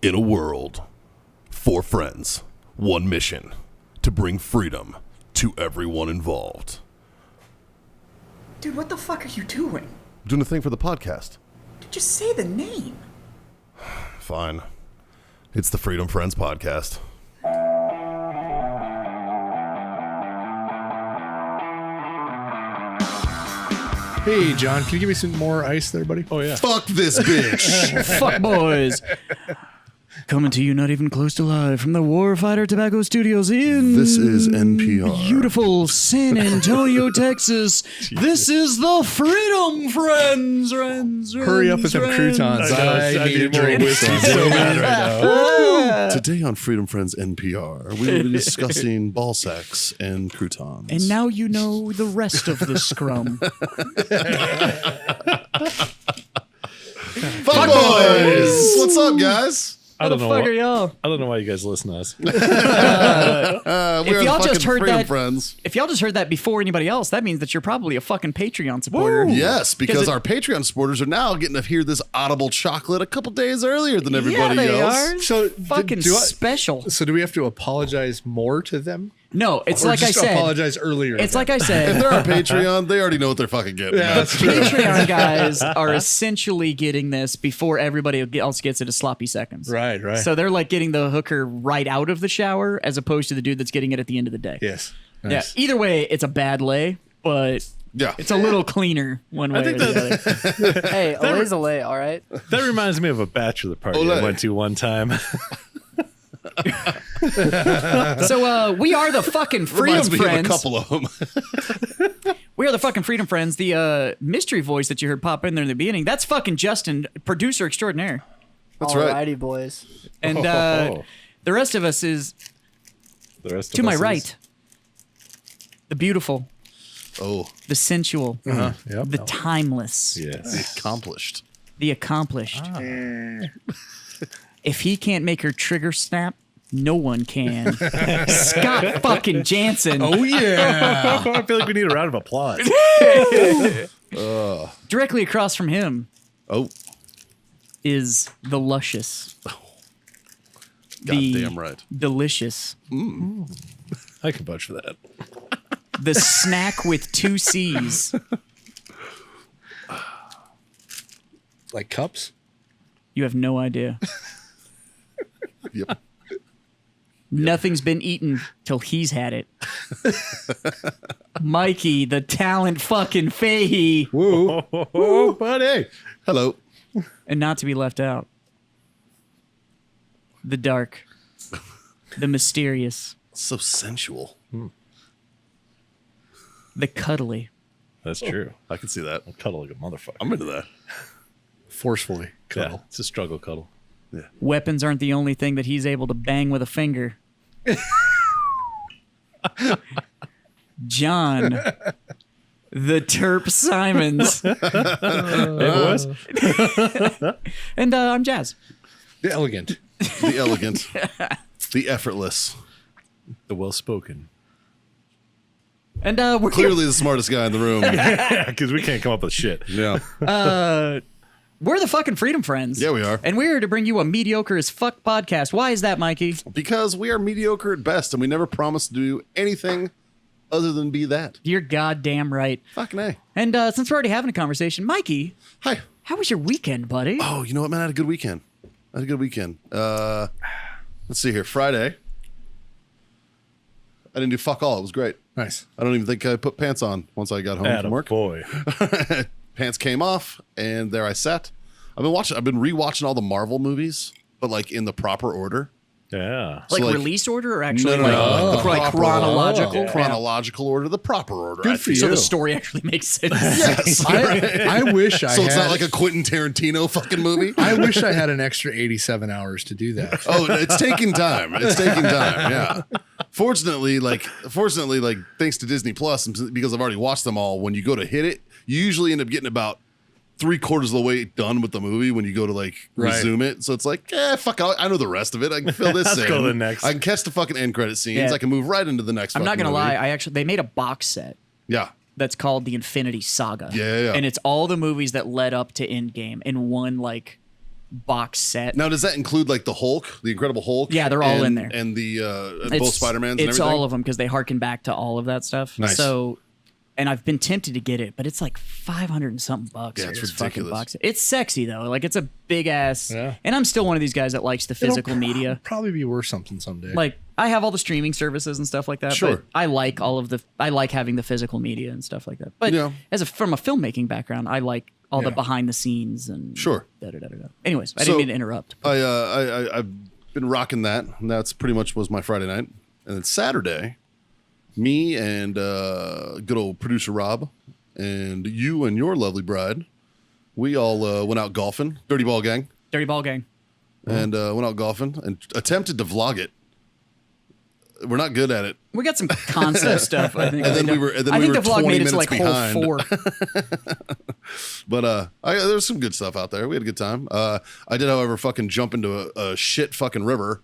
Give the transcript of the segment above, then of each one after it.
In a world, 4 friends, 1 mission, to bring freedom to everyone involved. Dude, what the fuck are you doing? I'm doing a thing for the podcast. Just say the name. Fine. It's the Freedom Friends Podcast. Hey, John, can you give me some more ice there, buddy? Oh, yeah. Fuck this bitch! Fuck boys. Coming to you not even close to live from the Warfighter Tobacco Studios in... This is NPR. Beautiful San Antonio, Texas. This is the Freedom Friends. Hurry up with them croutons. I need a drink. whiskey so bad right now. Today on Freedom Friends NPR, we will be discussing ball sacks and croutons. And now you know the rest of the scrum. Fuck boys! What's up, guys? I don't know What the fuck are y'all? I don't know why you guys listen to us. We are If y'all the just fucking heard Freedom that, Friends. if y'all just heard that before anybody else, that means that you're probably a fucking Patreon supporter. Yes, because it- our Patreon supporters are now getting to hear this audible chocolate a couple days earlier than everybody yeah, they else. are. So, Fucking special. So do we have to apologize more to them? No, it's Or like I just said. apologize earlier? It's to like them? I If said. they're on Patreon, they already know what they're fucking getting. Yeah, that's true. Patreon guys are essentially getting this before everybody else gets it a sloppy seconds. Right, right. So they're like getting the hooker right out of the shower as opposed to the dude that's getting it at the end of the day. Yes. Yeah. Nice. Either way, it's a bad lay, but Yeah. it's a little cleaner one way think or the other. Hey, Olay's a lay, all right? That reminds me of a bachelor party Olay. I went to one time. So we are the fucking Freedom Reminds me of a Friends. couple of them. We are the fucking Freedom Friends. The mystery voice that you heard pop in there in the beginning, that's fucking Justin, producer extraordinaire. That's right. Alrighty, boys. And the rest of us is The rest to of my us right. The beautiful, Oh, the sensual, Yep. the timeless, Yes. accomplished. the accomplished. If he can't make her trigger snap, no one can. Scott fucking Jansen. Oh, yeah. I feel like we need a round of applause. Directly across from him Oh, is the luscious, the goddamn right. delicious, I can vouch for that. the snack with 2 C's. Like cups? You have no idea. Yep. Nothing's been eaten till he's had it. Mikey, the talent fucking Fahey, Woo. Oh, buddy. Hello. and not to be left out, the dark, the mysterious, So sensual. the cuddly, That's true. I can see that. I cuddle like a motherfucker. I'm into that. Forcefully. Yeah, Cuddle. it's a struggle cuddle. weapons aren't the only thing that he's able to bang with a finger. John, the Terp Simons, Hey, boys. and I'm Jazz. The elegant. The elegant. The effortless. The well-spoken. And we're Clearly the smartest guy in the room. Yeah, because we can't come up with shit. Yeah. we're the fucking Freedom Friends. Yeah, we are. And we're here to bring you a mediocre as fuck podcast. Why is that, Mikey? Because we are mediocre at best and we never promise to do anything other than be that. You're goddamn right. Fucking A. And since we're already having a conversation, Mikey, Hi. how was your weekend, buddy? Oh, you know what, man? I had a good weekend. Let's see here. Friday. I didn't do fuck all. It was great. Nice. I don't even think I put pants on once I got home from work. Boy. Pants came off, and there I sat. I've been rewatching all the Marvel movies, but like in the proper order. Yeah. Like, so, like- release order or actually No, like, the like proper- chronological? chronological order, the proper order. Good I for think. you. So the story actually makes sense. Yes. I wish I So had. it's not like a Quentin Tarantino fucking movie. I wish I had an extra 87 hours to do that. Oh, it's taking time. It's taking time. Yeah. Fortunately, thanks to Disney Plus, and because I've already watched them all, when you go to hit it, you usually end up getting about 3/4 of the way done with the movie when you go to like Right. resume it. So it's like, fuck it, I know the rest of it. I can fill this in. go to the next. I can catch the fucking end credit scenes. Yeah. I can move right into the next. I'm not fucking gonna movie. lie. They made a box set Yeah. that's called the Infinity Saga. Yeah. And it's all the movies that led up to Endgame in one like box set. Now, does that include like the Hulk, the Incredible Hulk? Yeah, they're all in there. And the both Spider-Mans and everything? It's all of them because they harken back to all of that stuff. Nice. So, and I've been tempted to get it, but it's like $500 and something bucks. Yeah, for it's this fucking ridiculous. box. It's sexy though. Like it's a big ass. Yeah. And I'm still one of these guys that likes the physical media. Probably be worth something someday. Like I have all the streaming services and stuff like that. Sure. But I like I like having the physical media and stuff like that. But Yeah. from a filmmaking background, I like all the Yeah. behind the scenes and Sure. da-da-da-da-da. Anyways, I So- didn't mean to interrupt. I've been rocking that. And that's pretty much was my Friday night. And then Saturday, me and good old producer Rob and you and your lovely bride, we all went out golfing, Dirty Ball Gang, Dirty Ball Gang. and went out golfing and attempted to vlog it. We're not good at it. We got some concept stuff, I think. And then I we were think the vlog 20 made it to minutes like behind. hole 4. But there's some good stuff out there. We had a good time. I did, however, fucking jump into a shit fucking river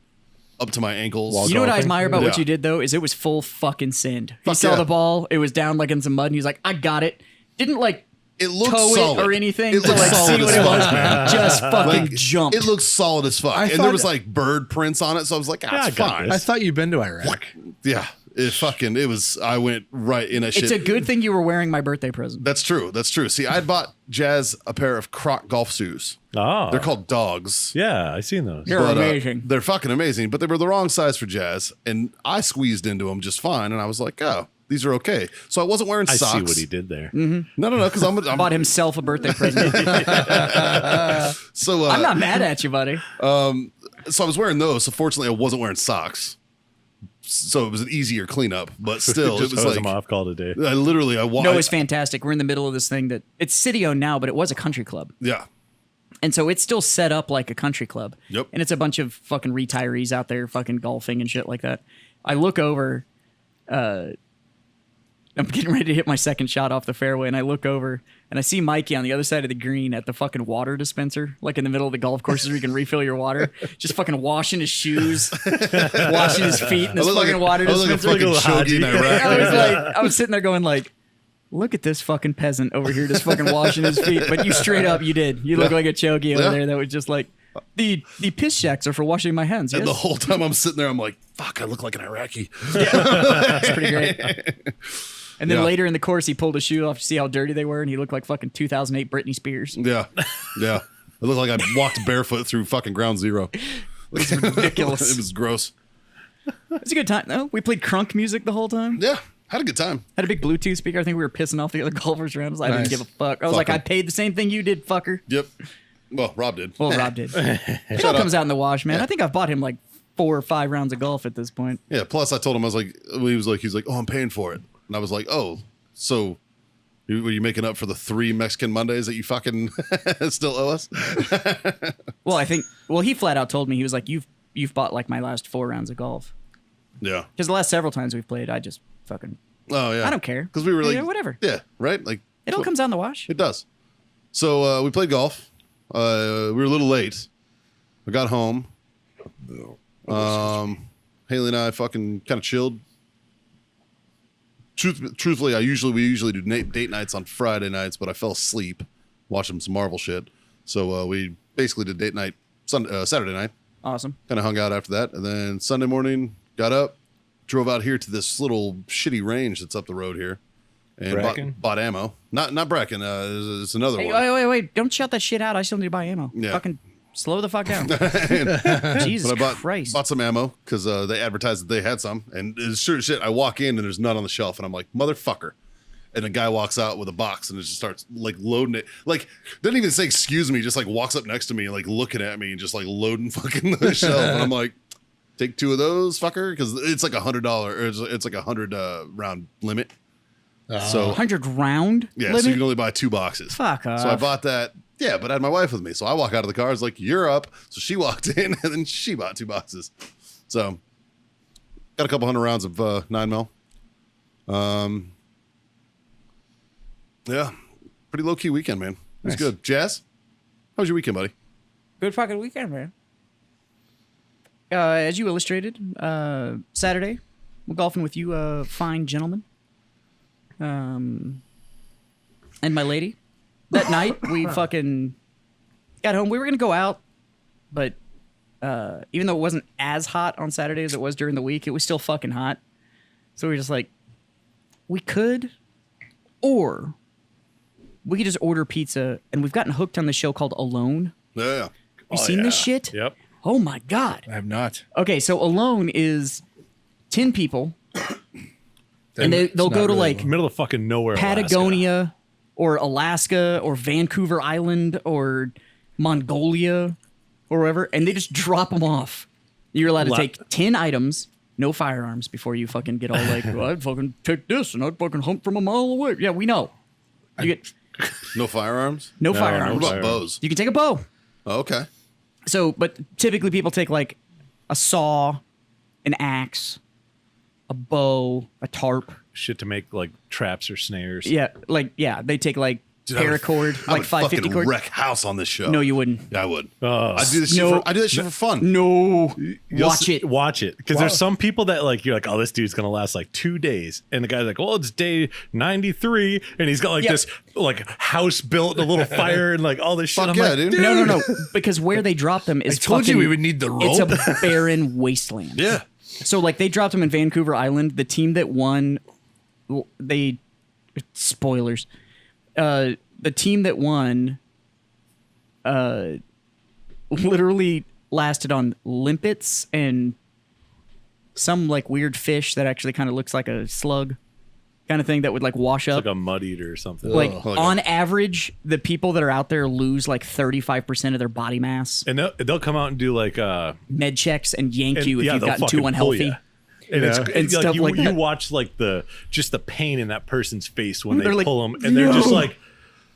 up to my ankles. You know what I golfing? admire about what Yeah. you did though is it was full fucking send. He Fuck saw yeah. the ball, it was down like in some mud, and he was like, "I got it." Didn't like It looked toe solid it or anything It to looked like solid see what as it fuck, was. man. Just fucking Like, jumped. It looked solid as fuck. I And there thought- was like bird prints on it, so I was like, Yeah, I it's got fine. this. I thought you'd been to Iraq. Yeah. I went right in that shit. It's a good thing you were wearing my birthday present. That's true. That's true. See, I bought Jazz a pair of Croc golf shoes. Oh. They're called Dogs. Yeah, I seen those. You're amazing. They're fucking amazing, but they were the wrong size for Jazz, and I squeezed into them just fine, and I was like, oh, these are okay. So I wasn't wearing I socks. see what he did there. No, because I'm Bought himself a birthday present. so I'm not mad at you, buddy. so I was wearing those. So fortunately, I wasn't wearing socks. So it was an easier cleanup, but still, it Just was hose like him off call today. I walked. No, it's fantastic. We're in the middle of this thing that it's city owned now, but it was a country club. Yeah. And so it's still set up like a country club. Yep. And it's a bunch of fucking retirees out there fucking golfing and shit like that. I look over, I'm getting ready to hit my second shot off the fairway, and I look over and I see Mikey on the other side of the green at the fucking water dispenser, like in the middle of the golf courses where you can refill your water, just fucking washing his shoes, washing his feet in this fucking water I was like a dispenser. fucking shogi in Iraq. I was sitting there going like, look at this fucking peasant over here just fucking washing his feet. But you straight up, you did. You look like a chogi over Yeah. there that was just like, the piss shacks are for washing my hands. And Yes? the whole time I'm sitting there, I'm like, fuck, I look like an Iraqi. That's pretty great. And then Yeah. later in the course, he pulled his shoe off to see how dirty they were, and he looked like fucking 2008 Britney Spears. Yeah. Yeah. It looked like I walked barefoot through fucking ground zero. It's ridiculous. It was gross. It's a good time, though. We played crunk music the whole time. Yeah. Had a good time. Had a big Bluetooth speaker. I think we were pissing off the other golfers around us. I Nice. didn't give a fuck. I was Fuck like, 'em. I paid the same thing you did, fucker. Yep. Well, Rob did. Well, Rob did. It all comes out in the wash, man. I think I've bought him like 4 or 5 rounds of golf at this point. Yeah. Plus, I told him, I was like, he was like, oh, I'm paying for it. And I was like, oh, so were you making up for the 3 Mexican Mondays that you fucking still owe us? Well, he flat out told me, he was like, you've bought like my last 4 rounds of golf. Yeah. Because the last several times we've played, I just fucking, Oh, yeah. I don't care. Because we were like, Yeah, whatever. Yeah. Right. Like, It all comes out in the wash. It does. So we played golf. We were a little late. I got home. Haley and I fucking kind of chilled. Truthfully, we usually do date nights on Friday nights, but I fell asleep watching some Marvel shit. So we basically did date night Saturday night. Awesome. Kind of hung out after that, and then Sunday morning got up, drove out here to this little shitty range that's up the road here, and Bracken? bought ammo. Not Bracken. It's another Hey, one. wait. Don't shout that shit out. I still need to buy ammo. Yeah. Fucking slow the fuck down. Jesus But I Christ. bought some ammo because they advertised that they had some. And it's sure as shit, I walk in and there's none on the shelf. And I'm like, motherfucker. And a guy walks out with a box and it just starts like loading it. Like, doesn't even say excuse me, just like walks up next to me and like looking at me and just like loading fucking the shelf. And I'm like, take 2 of those, fucker. Because it's like $100 or it's like 100 round limit. So 100 round yeah, limit? so you can only buy 2 boxes. Fuck off. So I bought that. Yeah, but I had my wife with me. So I walk out of the car. I was like, you're up. So she walked in and then she bought 2 boxes. So got a couple hundred rounds of 9mm. Yeah, pretty low key weekend, man. It was Nice. good. Jazz, how was your weekend, buddy? Good fucking weekend, man. As you illustrated, Saturday, we're golfing with you, fine gentlemen. And my lady. That night, we fucking got home. We were going to go out but even though it wasn't as hot on Saturday as it was during the week, it was still fucking hot. So we were just like, we could, or we could just order pizza. And we've gotten hooked on this show called Alone. Yeah. You seen this shit? Yep. Oh my God. I have not. Okay, so Alone is 10 people, and they'll go to like Middle of fucking nowhere, Patagonia or Alaska or Vancouver Island or Mongolia or wherever, and they just drop them off. You're allowed to take 10 items, no firearms, before you fucking get all like, well, I'd fucking take this and I'd fucking hunt from a mile away. Yeah, we know. You get No firearms? no No, firearms. What about bows? You can take a bow. Oh, okay. So, but typically people take like a saw, an axe, a bow, a tarp. Shit to make like traps or snares. Yeah, they take like Dude, I would- paracord, I like would 550 fucking cord. wreck house on this show. No, you wouldn't. Yeah, I would. Oh. I do this shit. No. I do that shit for fun. No, watch it. Watch it. Because there's some people that like, you're like, oh, this dude's going to last like 2 days. And the guy's like, well, it's day 93. And he's got like Yeah. this like house built and a little fire and like all this shit. Fuck I'm yeah, like, dude. No. Because where they drop them is I told you fucking- we would need the It's rope. a barren wasteland. Yeah. So like they dropped them in Vancouver Island. The team that won, they spoilers. The team that won, literally lasted on limpets and some like weird fish that actually kind of looks like a slug, kind of thing that would like wash up. like a mud eater or something. Like Like on average, the people that are out there lose like 35% of their body mass. and they'll come out and do like Med checks and yank and, you if yeah, you've they'll gotten fucking too pull unhealthy. ya. And it's And stuff you, like you that. watch like just the pain in that person's face when They're they like, pull them, and they're just "No." like,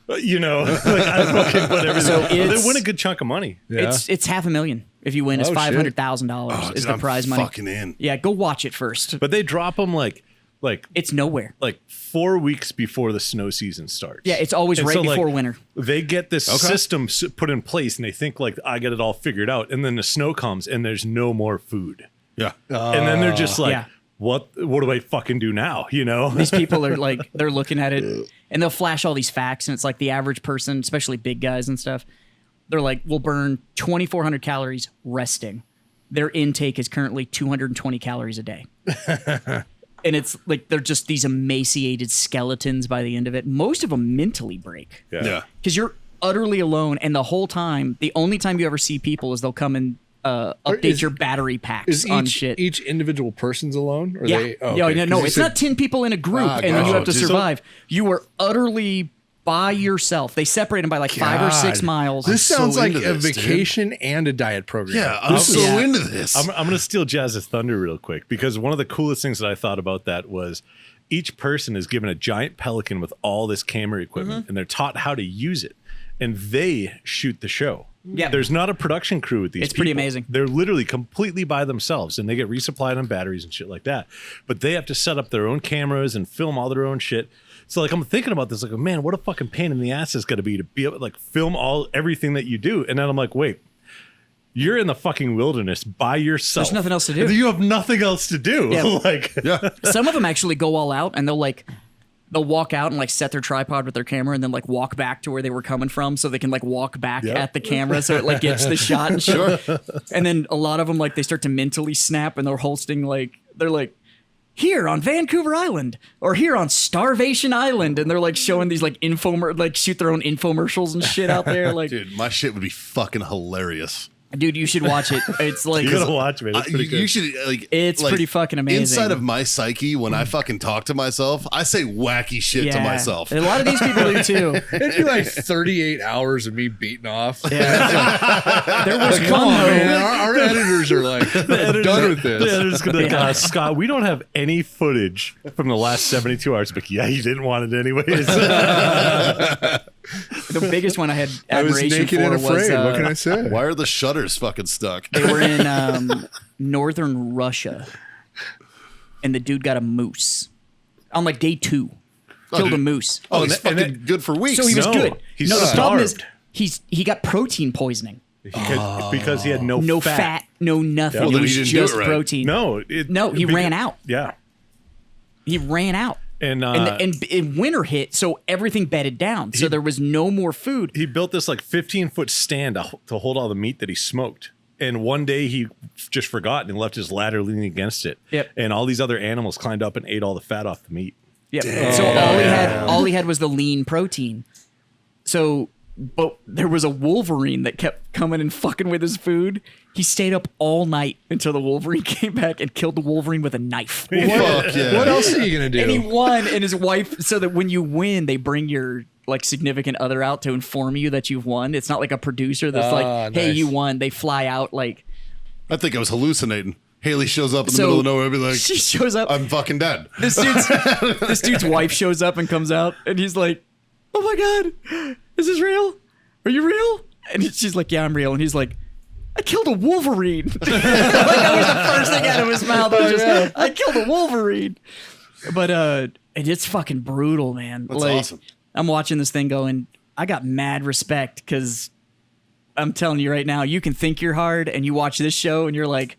like I fucking put everything. So they it's- win a good chunk of money. Yeah. It's $500,000 if you win. It's Oh, shit. $500,000 Oh, is dude, the I'm prize money. fucking in. Yeah, go watch it first. But they drop them like It's nowhere. 4 weeks before the snow season starts. Yeah, it's always And right so, like, before winter. They get this system put in place, and they think like I get it all figured out, and then the snow comes, and there's no more food, Yeah. and then they're just like, yeah. what do I fucking do now? You know? These people are like, they're looking at it and they'll flash all these facts, and it's like the average person, especially big guys and stuff, they're like, we'll burn 2,400 calories resting. Their intake is currently 220 calories a day. And it's like they're just these emaciated skeletons by the end of it. Most of them mentally break Yeah. because you're utterly alone, and the whole time, the only time you ever see people is they'll come and update is- your battery packs Is on each shit. each individual person's alone? Or Yeah. They, oh, Yeah, okay. no, 'Cause you it's said- not 10 people in a group Ah, and then you gotcha. have to So- survive. You are utterly by yourself. They separate them by like 5 or 6 God. miles. This so sounds like into a this, dude. vacation and a diet program. Yeah. I'm This so is- Yeah. into this. I'm going to steal Jazz's thunder real quick, because one of the coolest things that I thought about that was each person is given a giant Pelican with all this camera equipment, and they're taught how to use it, and they shoot the show. Yeah. There's not a production crew with these It's pretty people. amazing. They're literally completely by themselves, and they get resupplied on batteries and shit like that. But they have to set up their own cameras and film all their own shit. So like I'm thinking about this, like, man, what a fucking pain in the ass it's gonna be to be able to like film everything that you do. And then I'm like, wait, you're in the fucking wilderness by yourself. There's nothing else to do. And you have nothing else to do. Yeah. Like, yeah. Some of them actually go all out and they'll walk out and like set their tripod with their camera and then like walk back to where they were coming from so they can like walk back Yep. at the camera so it like gets the shot and shit. And then a lot of them like they start to mentally snap and they're hosting they're like here on Vancouver Island or here on Starvation Island, and they're like showing these like shoot their own infomercials and shit out there. Like, Dude, my shit would be fucking hilarious. dude, you should watch it. It's like you gotta watch it. It's pretty good. You should like. It's pretty fucking amazing. Inside of my psyche, when I fucking talk to myself, I say wacky shit to myself. A lot of these people do too. It'd be like 38 hours of me beating off. Yeah, there was Come one on, though. man. Our editors are like, done with The this. editor's gonna be like, Yeah. Scott, we don't have any footage from the last 72 hours. But yeah, you didn't want it anyways. The biggest one I had I was admiration naked for and was afraid. What can I say? Why are the shutters fucking stuck? they were in northern Russia, and the dude got a moose on like day 2. Killed a dude. moose. Oh, he's and fucking then- good for weeks. So he was No, good. he's no, the problem is starved. he got protein poisoning. Because he had no fat, no nothing. Well, it then was he didn't do just it right. protein. No, he ran out. Yeah. He ran out. And winter hit, so everything bedded down. So there was no more food. He built this like 15-foot stand to hold all the meat that he smoked. And one day he just forgot and left his ladder leaning against it. Yep. And all these other animals climbed up and ate all the fat off the meat. Yep. So all he had was the lean protein. So, but there was a wolverine that kept coming and fucking with his food. He stayed up all night until the wolverine came back and killed the wolverine with a knife. Fuck yeah. What else are you gonna do? And he won, and his wife, so that when you win, they bring your like significant other out to inform you that you've won. It's not like a producer that's like, hey, nice. you won. They fly out like. I think I was hallucinating. Haley shows up in the middle of nowhere and be like, she shows up. I'm fucking dead. This dude's wife shows up and comes out, and he's like, oh my God, is this real? Are you real? And she's like, yeah, I'm real. And he's like, I killed a wolverine. Like, that was the first thing out of his mouth. Was just, I killed a wolverine. But it's fucking brutal, man. That's awesome. I'm watching this thing going, I got mad respect because I'm telling you right now, you can think you're hard and you watch this show and you're like,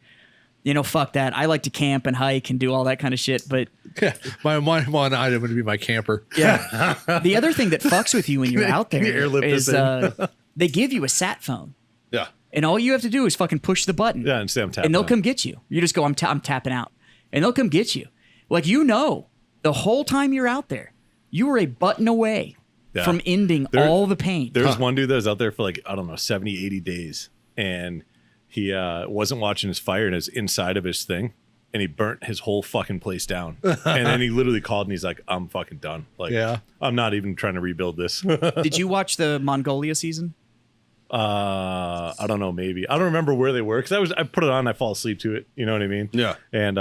fuck that. I like to camp and hike and do all that kind of shit. But my one item would be my camper. yeah. The other thing that fucks with you when you're out there airlift is us they give you a sat phone. Yeah. And all you have to do is fucking push the button. Yeah, and say I'm tapping And they'll out. come get you. You just go, I'm tapping out. And they'll come get you. Like, the whole time you're out there, you were a button away from ending all the pain. There was one dude that was out there for like, I don't know, 70, 80 days. And he wasn't watching his fire and it was inside of his thing. And he burnt his whole fucking place down. And then he literally called and he's like, I'm fucking done. Like, I'm not even trying to rebuild this. Did you watch the Mongolia season? I don't know, maybe. I don't remember where they were because I put it on and I fall asleep to it. You know what I mean? Yeah. And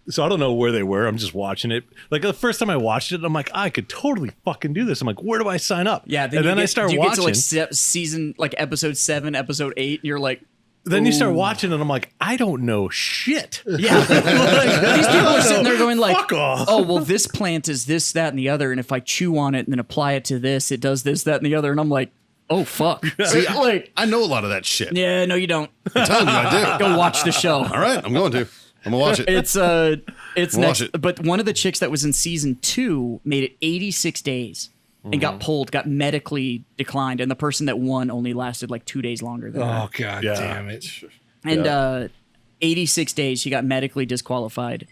so I don't know where they were. I'm just watching it. Like the first time I watched it, I'm like, I could totally fucking do this. I'm like, where do I sign up? Yeah. I start you watching. get to like season, like episode 7, episode 8, and you're like, Then you start watching and I'm like, I don't know shit. yeah. Like, these people are sitting there going like, Fuck off. oh, well, this plant is this, that, and the other. And if I chew on it and then apply it to this, it does this, that, and the other. And I'm like, oh, fuck. See, like, I know a lot of that shit. yeah, no, you don't. I'm telling you, I do. Go watch the show. All right, I'm going to. I'm gonna watch it. It's Watch next. it. But one of the chicks that was in season 2 made it 86 days and got medically declined, and the person that won only lasted like 2 days longer than her. Oh God damn it! And 86 days, she got medically disqualified.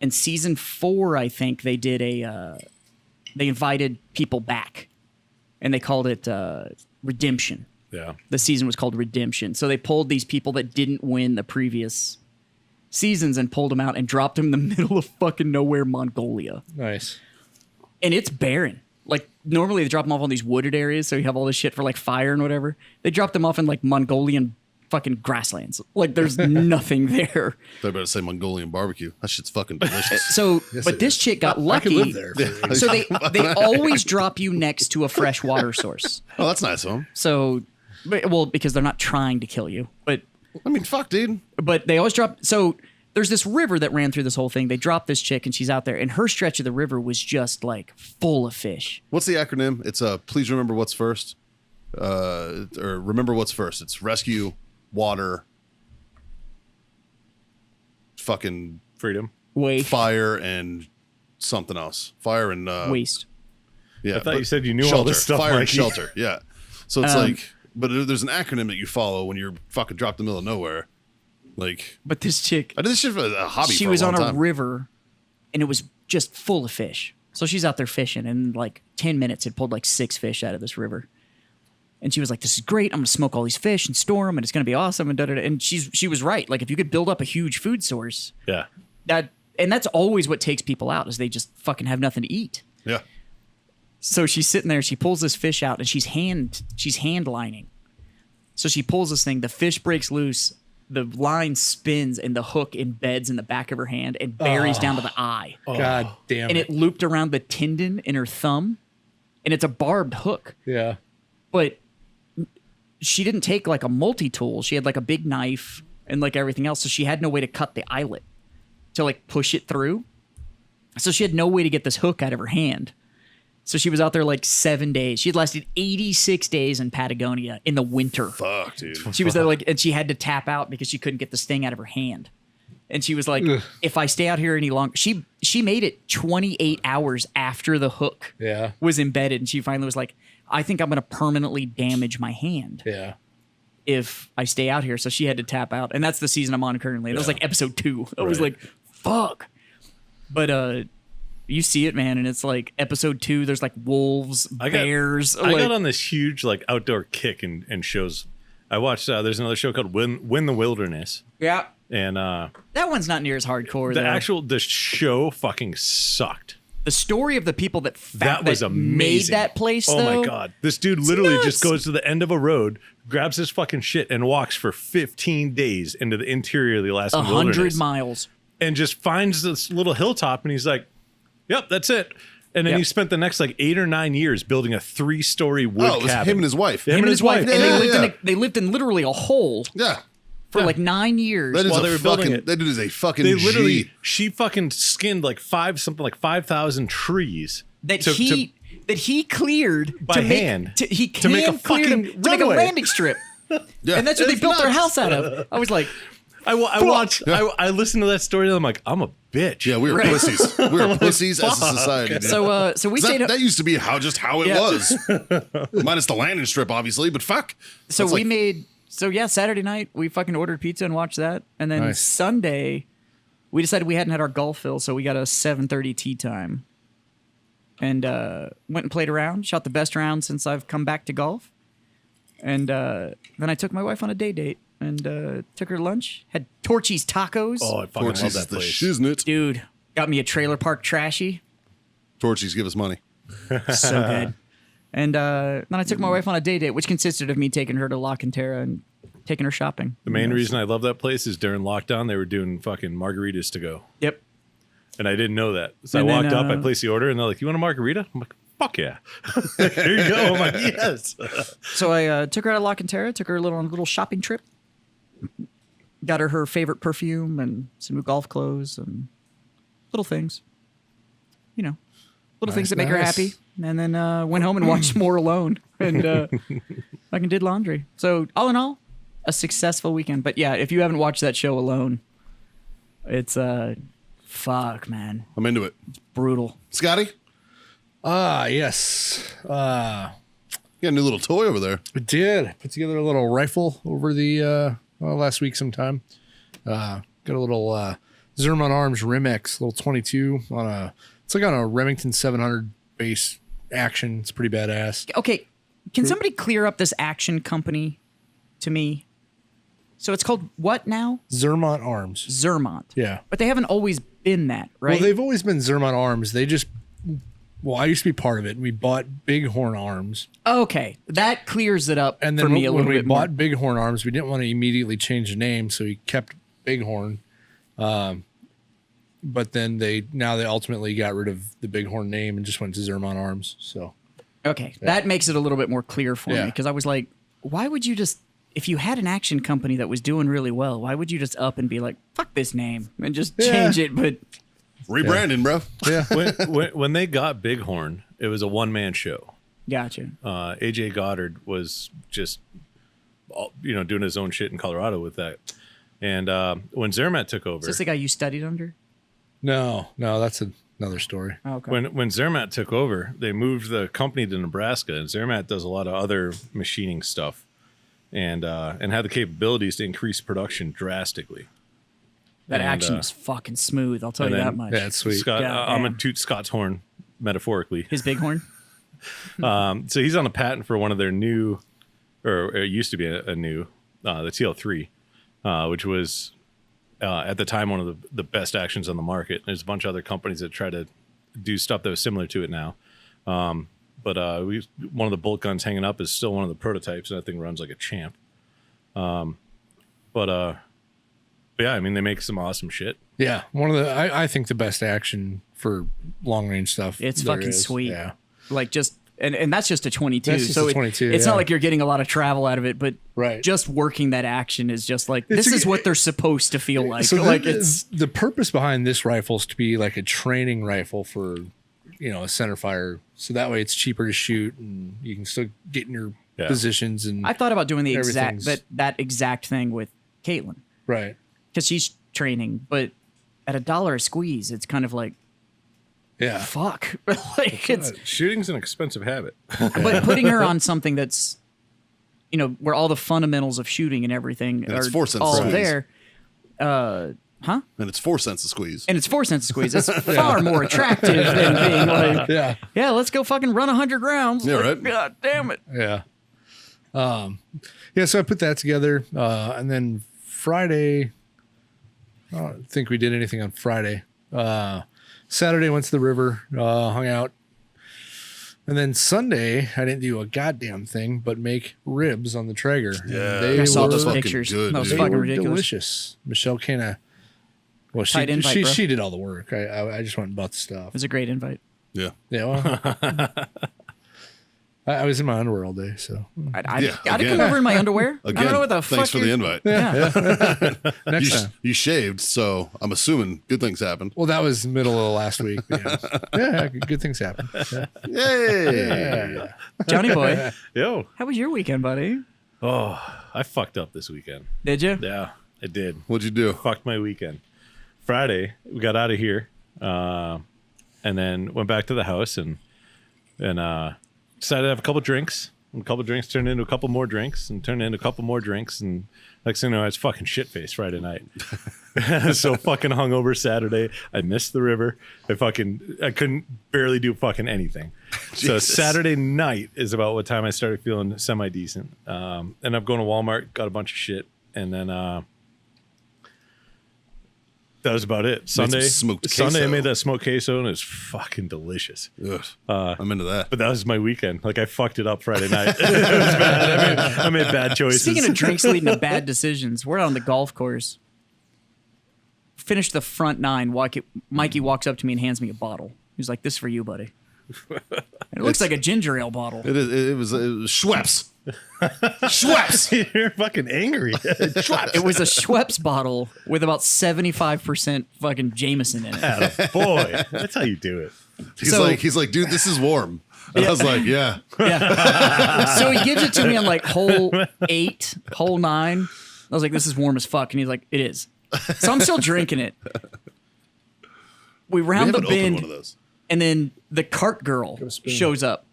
In season 4, I think they did they invited people back, and they called it Redemption. Yeah. The season was called Redemption. So they pulled these people that didn't win the previous seasons and pulled them out and dropped them in the middle of fucking nowhere, Mongolia. Nice. And it's barren. Like, normally they drop them off on these wooded areas, so you have all this shit for like fire and whatever. They dropped them off in like Mongolian fucking grasslands. Like, there's nothing there. They better say Mongolian barbecue. That shit's fucking delicious. So, but this chick got I lucky. could live there. For So they always drop you next to a fresh water source. Oh, that's nice of them. So, well, because they're not trying to kill you, but I mean, fuck, dude. But they always drop. So there's this river that ran through this whole thing. They dropped this chick and she's out there, and her stretch of the river was just like full of fish. What's the acronym? It's please remember what's first. Or remember what's first. It's rescue, water, fucking Freedom. Wait, fire, and something else. Fire and waste. Yeah, I thought you said you knew shelter, all this stuff. Fire and Mikey. shelter. Yeah. So it's like, but there's an acronym that you follow when you're fucking dropped in the middle of nowhere. Like, But this chick, I did this shit for a hobby. she for was a long on a time. river, and it was just full of fish. So she's out there fishing, and in like 10 minutes, had pulled like 6 fish out of this river. And she was like, "This is great. I'm gonna smoke all these fish and store them, and it's gonna be awesome." And da da da. And she was right. Like, if you could build up a huge food source, Yeah. that's always what takes people out, is they just fucking have nothing to eat. Yeah. So she's sitting there, she pulls this fish out, and she's hand lining. So she pulls this thing, the fish breaks loose, the line spins, and the hook embeds in the back of her hand and buries down to the eye. God damn And it. it looped around the tendon in her thumb, and it's a barbed hook. Yeah. But she didn't take like a multi-tool. She had like a big knife and like everything else, so she had no way to cut the eyelet to like push it through. So she had no way to get this hook out of her hand. So she was out there like 7 days. She had lasted 86 days in Patagonia in the winter. Fuck, dude. She was there like, and she had to tap out because she couldn't get this thing out of her hand. And she was like, if I stay out here any longer, she made it 28 hours after the hook was embedded. And she finally was like, I think I'm going to permanently damage my hand if I stay out here. So she had to tap out. And that's the season I'm on currently. That was like episode 2. I was like, fuck. But you see it, man. And it's like episode 2, there's like wolves, bears. I got on this huge like outdoor kick and shows. I watched, there's another show called Win the Wilderness. Yeah. And that one's not near as hardcore. The show fucking sucked. The story of the people that was amazing. Made that place. Oh my god, this dude literally just goes to the end of a road, grabs his fucking shit, and walks for 15 days into the interior of the Alaskan wilderness. 100 miles, and just finds this little hilltop, and he's like, "Yep, that's it." And then he spent the next like 8 or 9 years building a 3-story wood it was cabin. him and his wife. Him and his wife, Yeah, and they lived in literally a hole. Yeah. For like 9 years. That is while they were building fucking, it. that dude is a fucking They literally, G. she fucking skinned like 5,000 trees That he cleared by to hand make, to make a fucking to make a runway. landing strip. Yeah. And that's what they It's built their nuts. house out of. I was like, I watched. I listened to that story and I'm like, I'm a bitch. Yeah, we were pussies. We were pussies as a society. Dude. so we stayed. that used to be how it was. Minus the landing strip, obviously, but fuck. So That's we like- made. So yeah, Saturday night we fucking ordered pizza and watched that, and then Nice. Sunday we decided we hadn't had our golf fill, so we got a 7:30 tee time, and went and played around, shot the best round since I've come back to golf, and then I took my wife on a date and took her to lunch, had Torchy's tacos. Oh, I fucking Torchies love is that the place. shiznit. Dude, got me a trailer park trashy. Torchies, give us money. So good. And then I took my wife on a date, which consisted of me taking her to La Cantera and taking her shopping. The main reason I love that place is during lockdown they were doing fucking margaritas to go, Yep. and I didn't know that. So And I then, walked up, I placed the order, and they're like, "You want a margarita?" I'm like, "Fuck yeah!" Here you go. I'm like, "Yes." So I took her to La Cantera, took her on a little shopping trip. Got her favorite perfume and some new golf clothes and little things. You know, little things that make her nice. happy. And then went home and watched more Alone and fucking did laundry. So all in all, a successful weekend. But yeah, if you haven't watched that show Alone, it's fuck, man, I'm into it. brutal. Scotty, Yes. you got a new little toy over there. I did. I put together a little rifle over the last week sometime. Got a little Zermon Arms Rimex, little 22 it's like on a Remington 700 base action. It's pretty badass. Okay, can somebody clear up this action company to me? So it's called what now? Zermont Arms. Zermont. Yeah. But they haven't always been that, right? Well, they've always been Zermont Arms. I used to be part of it. We bought Bighorn Arms. Okay, that clears it up And for then me a when little we bit more. bought Bighorn Arms, we didn't want to immediately change the name, so we kept Bighorn. But then they ultimately got rid of the Bighorn name and just went to Zermont Arms. So Okay, that makes it a little bit more clear for me Yeah. because I was like, why would you just, if you had an action company that was doing really well, why would you just up and be like, fuck this name and just change it? But Rebranding, bro. yeah, when they got Bighorn, it was a one-man show. gotcha. AJ Goddard was just, doing his own shit in Colorado with that. And when Zermatt took over, Is this the guy you studied under? no, that's another story. Oh, okay. when Zermatt took over, they moved the company to Nebraska, and Zermatt does a lot of other machining stuff, and had the capabilities to increase production drastictically. that and, action is fucking smooth. I'll tell you and that then- much. Yeah, it's sweet. Scott, God I'm damn. gonna toot Scott's horn metaphorically. His bighorn. So he's on a patent for one of their new, or it used to be a new, the TL3, which was at the time one of the best actions on the market. There's a bunch of other companies that try to do stuff that was similar to it now. But one of the bolt guns hanging up is still one of the prototypes, and that thing runs like a champ. But yeah, I mean, they make some awesome shit. Yeah, one of the I think the best action for long range stuff. It's there fucking is. sweet. Yeah, Like just, and that's just a 22. That's just so a 22, it's yeah. not like you're getting a lot of travel out of it, but Right. just working that action is just like, It's this a- is what they're supposed to feel like. So like it's the purpose behind this rifle is to be like a training rifle for, a center fire. So that way it's cheaper to shoot and you can still get in your Yeah. positions and I thought about doing the exact Everything's- that exact thing with Caitlin right. because training, but at $1 a squeeze, it's kind of like, Yeah. fuck. Like it's, Shooting's an expensive habit. but putting her on something that's, where all the fundamentals of shooting and everything And it's are 4 cents a all squeeze. there. And it's 4 cents a squeeze. And it's 4 cents a squeeze. It's far more attractive than being like, Yeah. let's go fucking run 100 rounds. Yeah, Like, right. God damn it. Yeah. So I put that together. And then Friday, I don't think we did anything on Friday. Saturday, went to the river, hung out. And then Sunday, I didn't do a goddamn thing but make ribs on the Traeger. Yeah. They I saw were, those fucking pictures. good, That was dude. they fucking were ridiculous. delicious. Michelle kind of, well, Tight invite, she bro. she did all the work. I just went and bought the stuff. It was a great invite. Yeah. Yeah, well, I was in my underwear all day, so I'd Yeah, come again. over in my underwear. Again, I don't know what the fuck. thanks for the invite. Yeah. next time. You shaved, so I'm assuming good things happened. Well, that was middle of last week. But yeah, good things happen. Yay! Yeah. Johnny boy, Yo. how was your weekend, buddy? Oh, I fucked up this weekend. Did you? Yeah, I did. What'd you do? Fucked my weekend. Friday, we got out of here, and then went back to the house and decided to have a couple drinks. And a couple drinks turned into a couple more drinks and turned into a couple more drinks. And next thing you know, I was fucking shit-faced Friday night. So fucking hungover Saturday. I missed the river. I couldn't barely do fucking anything. So Jesus. Saturday night is about what time I started feeling semi-decent. Ended up going to Walmart, got a bunch of shit. And then that was about it. Sunday, smoked Sunday I queso. made that smoked queso and it was fucking delicious. Ugh, I'm into that. But that was my weekend. Like I fucked it up Friday night. It was bad. I made bad choices. Speaking of drinks leading to bad decisions, we're out on the golf course. Finished the front nine. Mikey walks up to me and hands me a bottle. He's like, "This is for you, buddy." And it looks like a ginger ale bottle. It was Schweppes. Schweppes. You're fucking angry. It was a Schweppes bottle with about 75% fucking Jameson in it. Boy, that's how you do it. He's like, dude, this is warm. And I was like, yeah. Yeah. So he gives it to me on like hole 8, hole 9. I was like, this is warm as fuck. And he's like, it is. So I'm still drinking it. We We round the haven't opened bend, one of those. and then the cart girl shows up.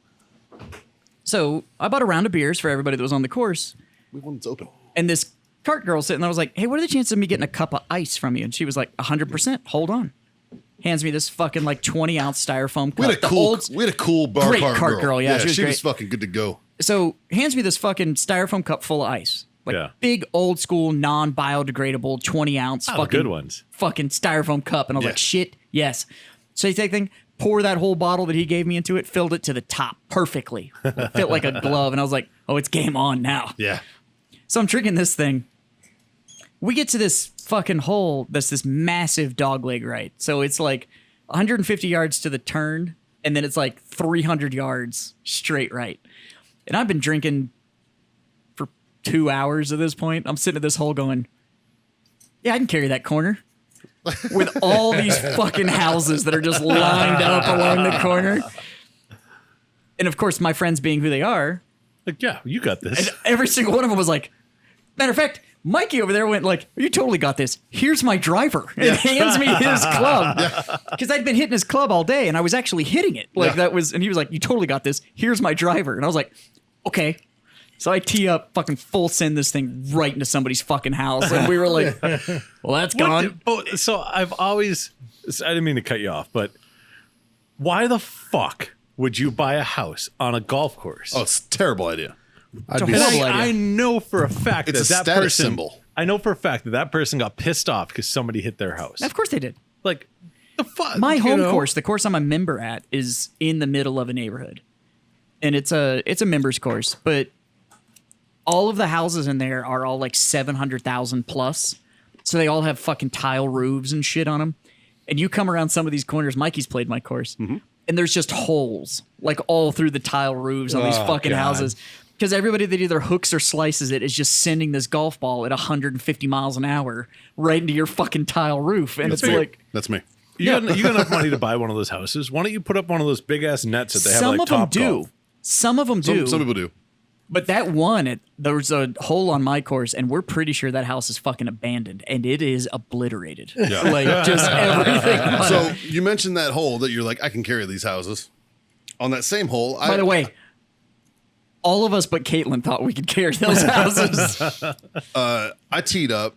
So I bought a round of beers for everybody that was on the course. We want it's open. And this cart girl sitting there, I was like, hey, what are the chances of me getting a cup of ice from you? And she was like, 100%. Hold on. Hands me this fucking like 20-ounce styrofoam cup. We had a cool bar Great cart cart girl, yeah, she was she was great. fucking good to go. So hands me this fucking styrofoam cup full of ice. Like Yeah. big old school non-biodegradable 20-ounce Oh, the fucking good ones. fucking styrofoam cup. And I was Yeah. like, shit, yes. So you take thing, pour that whole bottle that he gave me into it, filled it to the top perfectly. Fit like a glove. And I was like, oh, it's game on now. Yeah. So I'm drinking this thing. We get to this fucking hole that's this massive dogleg right. So it's like 150 yards to the turn, and then it's like 300 yards straight right. And I've been drinking for 2 hours at this point. I'm sitting at this hole going, yeah, I can carry that corner. With all these fucking houses that are just lined up along the corner. And of course, my friends being who they are, Like, yeah, you got this. and every single one of them was like, matter of fact, Mikey over there went like, you totally got this. Here's my driver. And hands me his club. Because I'd been hitting his club all day and I was actually hitting it. Like that was, and he was like, you totally got this. Here's my driver. And I was like, okay. So I tee up, fucking full send this thing right into somebody's fucking house. And we were like, well, that's gone. So I've always, I didn't mean to cut you off, but why the fuck would you buy a house on a golf course? Oh, it's a terrible idea. I'd a be And horrible idea. I know for a fact It's that a that status person, symbol. I know for a fact that that person got pissed off because somebody hit their house. Of course they did. Like, the fuck? My you home know? course, the course I'm a member at, is in the middle of a neighborhood. And it's a members course, but all of the houses in there are all like 700,000 plus. So they all have fucking tile roofs and shit on them. And you come around some of these corners, Mikey's played my course, and there's just holes like all through the tile roofs on these Oh, fucking God. houses. Because everybody that either hooks or slices it is just sending this golf ball at 150 miles an hour right into your fucking tile roof. And it's like, That's me. You got enough money to buy one of those houses. Why don't you put up one of those big ass nets that they have some like of them Top do. Golf? Some of them do. Some people do. But that one, there was a hole on my course, and we're pretty sure that house is fucking abandoned, and it is obliterated. Yeah. Like, just everything. on So it. you mentioned that hole that you're like, I can carry these houses. On that same hole, By the way, all of us but Caitlin thought we could carry those houses. I teed up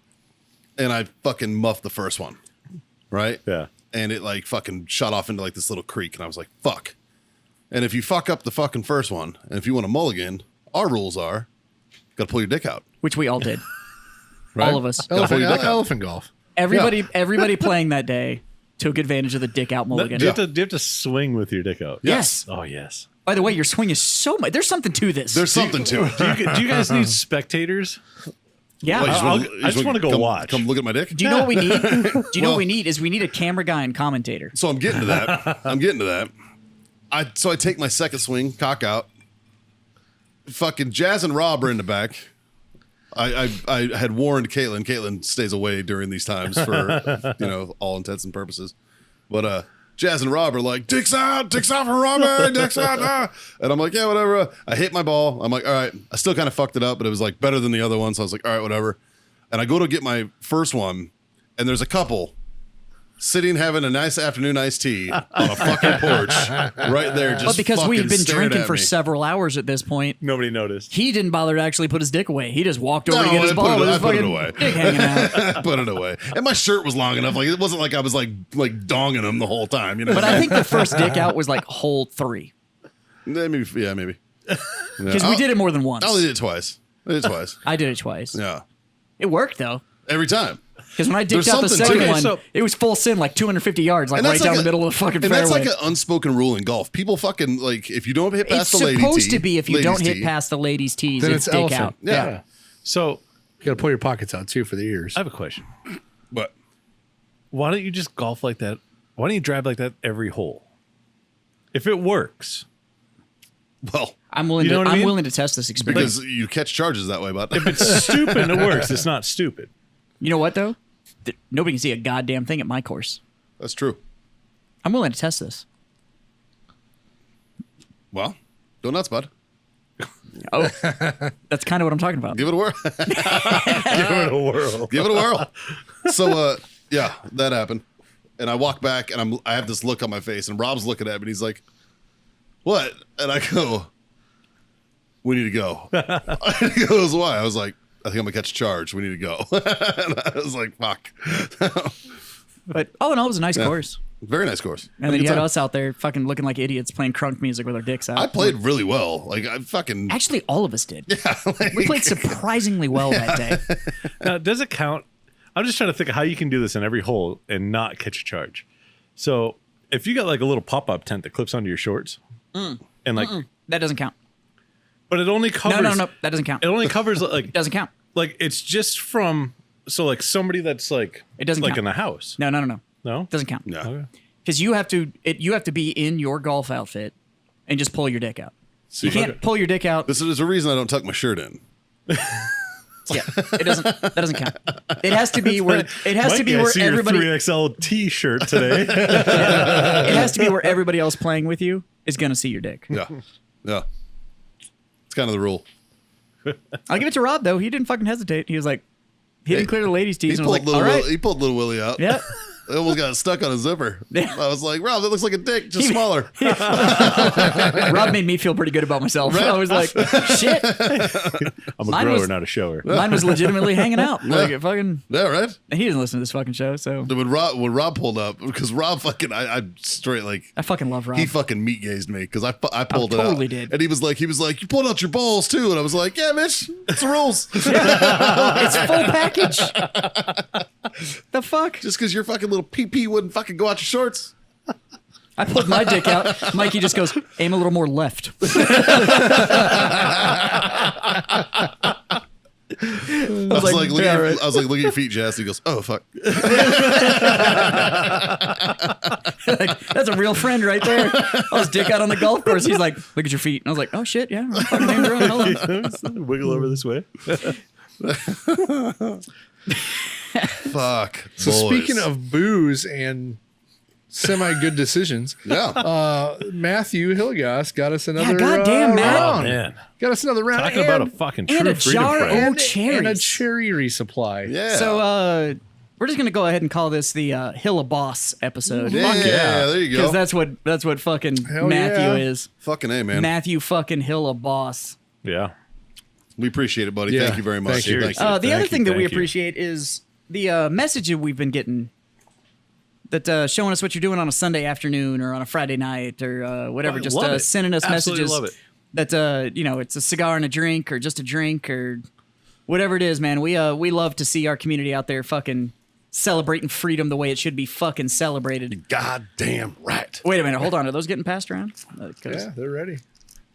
and I fucking muffed the first one, right? Yeah. And it like fucking shot off into like this little creek, and I was like, fuck. And if you fuck up the fucking first one, and if you want a mulligan, our rules are, got to pull your dick out. Which we all did. Right? All of us. Gotta pull your dick out. Elephant golf. Everybody playing that day took advantage of the dick out mulligan. Do you have to swing with your dick out? Yes. Oh, yes. By the way, your swing is so much. There's something to this. There's something to it. Do you guys need spectators? yeah. Well, I just wanna go watch. Come look at my dick. Do you know what we need? Do you know what we need? Is we need a camera guy and commentator. So I'm getting to that. I take my second swing, cock out. Fucking Jazz and Rob are in the back. I had warned Caitlin. Caitlin stays away during these times for all intents and purposes. But Jazz and Rob are like, dicks out for Robbie, dicks out. Ah. And I'm like, yeah, whatever. I hit my ball. I'm like, all right. I still kind of fucked it up, but it was like better than the other one. So I was like, all right, whatever. And I go to get my first one, and there's a couple sitting having a nice afternoon iced tea on a fucking porch right there. Just But because we've been staring drinking at for me. several hours at this point, Nobody noticed. he didn't bother to actually put his dick away. He just walked over No, to get his I put ball it- with I his put it fucking away. dick hanging out. Put it away. And my shirt was long enough. Like it wasn't like I was like donging him the whole time. You know. But I think the first dick out was like hole 3. maybe. Yeah, maybe. Because we did it more than once. I only did it twice. I did it twice. I did it twice. Yeah. It worked though. Every time. Because when I There's dicked out the something second to it. one, So- it was full send, like 250 yards, like And right that's down like the middle of the fucking And fairway. that's like an unspoken rule in golf. People fucking like if you don't hit It's past the lady supposed tee, to be if you ladies don't hit tee, past the ladies' tees, Then it's it's dick elephant. out. Yeah. So You got to pull your pockets out too for the ears. I have a question. But Why don't you just golf like that? Why don't you drive like that every hole? If it works. well, I'm willing You know to. what I I'm mean? willing to test this experience. because you catch charges that way, but If it's stupid, it works. It's not stupid. You know what though? Nobody can see a goddamn thing at my course. that's true. I'm willing to test this. Well, go nuts, bud. Oh, that's kind of what I'm talking about. Give it a whirl. Give it a whirl. Give it a whirl. So, yeah, that happened. And I walk back, and I have this look on my face, and Rob's looking at me, and he's like, "What?" And I go, "We need to go." And he goes, "Why?" I was like, "I think I'm gonna catch a charge. We need to go." And I was like, "Fuck." But all in all, it was a nice course. Very nice course. And Had a then good you had time. us out there fucking looking like idiots playing crunk music with our dicks out. I played really well. Like I fucking Actually, all of us did. like, We played surprisingly well that day. Now, does it count? I'm just trying to think of how you can do this in every hole and not catch a charge. So if you got like a little pop-up tent that clips onto your shorts, and like, That doesn't count. but it only covers. No. That doesn't count. It only covers like Doesn't count. like it's just from like somebody that's like It doesn't like count. in the house. No. No, Doesn't count. No. Okay. Because you have to be in your golf outfit and just pull your dick out. You can't pull your dick out. This is a reason I don't tuck my shirt in. Yeah, it doesn't. That doesn't count. It has to be where Mikey, I see everybody. your 3XL T-shirt today. It has to be where everybody else playing with you is gonna see your dick. Yeah. Yeah. It's kind of the rule. I'll give it to Rob though. He didn't fucking hesitate. He was like, he didn't clear the ladies' tees. He And I was pulled, like, all right. he pulled little Willie out. Yeah. It almost got stuck on his zipper. Yeah. I was like, Rob, that looks like a dick, just smaller. Rob made me feel pretty good about myself. I was like, shit. I'm a Mine grower, was- not a shower. Mine was legitimately hanging out. Like it fucking. Yeah, right? He doesn't listen to this fucking show, so When Rob pulled up, because Rob fucking, I straight like, I fucking love Rob. he fucking meat gazed me because I pulled it out. totally did. And he was like, you pulled out your balls too. And I was like, yeah, bitch, it's the rules. It's full package. The fuck? Just because your fucking little pee wouldn't fucking go out your shorts. I pulled my dick out. Mikey just goes, aim a little more left. I was like, look yeah, at right. I was like, look at your feet, Jess. He goes, oh fuck. Like, that's a real friend right there. I was dick out on the golf course. He's like, look at your feet. And I was like, oh shit, yeah. I'm fucking aimed around. Hold on. Wiggle over this way. Fuck. So boys. speaking of booze and semi good decisions. Yeah. Matthew Hillaboss got us another goddamn, Matt. round. Man, Got us another round. talking about a fucking true and a freedom jar friend. of cherries. And a cherry resupply. Yeah. So we're just gonna go ahead and call this the Hillaboss episode. yeah, yeah. there you Because go. that's what fucking Hell Matthew yeah. is. Fucking A, man. Matthew fucking Hillaboss. Yeah. We appreciate it, buddy. Yeah. Thank you very much. Thank you. Thank you. The other thing that we thank you. appreciate is the message that we've been getting that showing us what you're doing on a Sunday afternoon or on a Friday night or whatever. I Just love it. sending us Absolutely messages love it. that it's a cigar and a drink or just a drink or whatever it is, man. We love to see our community out there fucking celebrating freedom the way it should be fucking celebrated. Goddamn right. Wait a minute, hold on. Are those getting passed around? 'Cause Yeah, they're ready.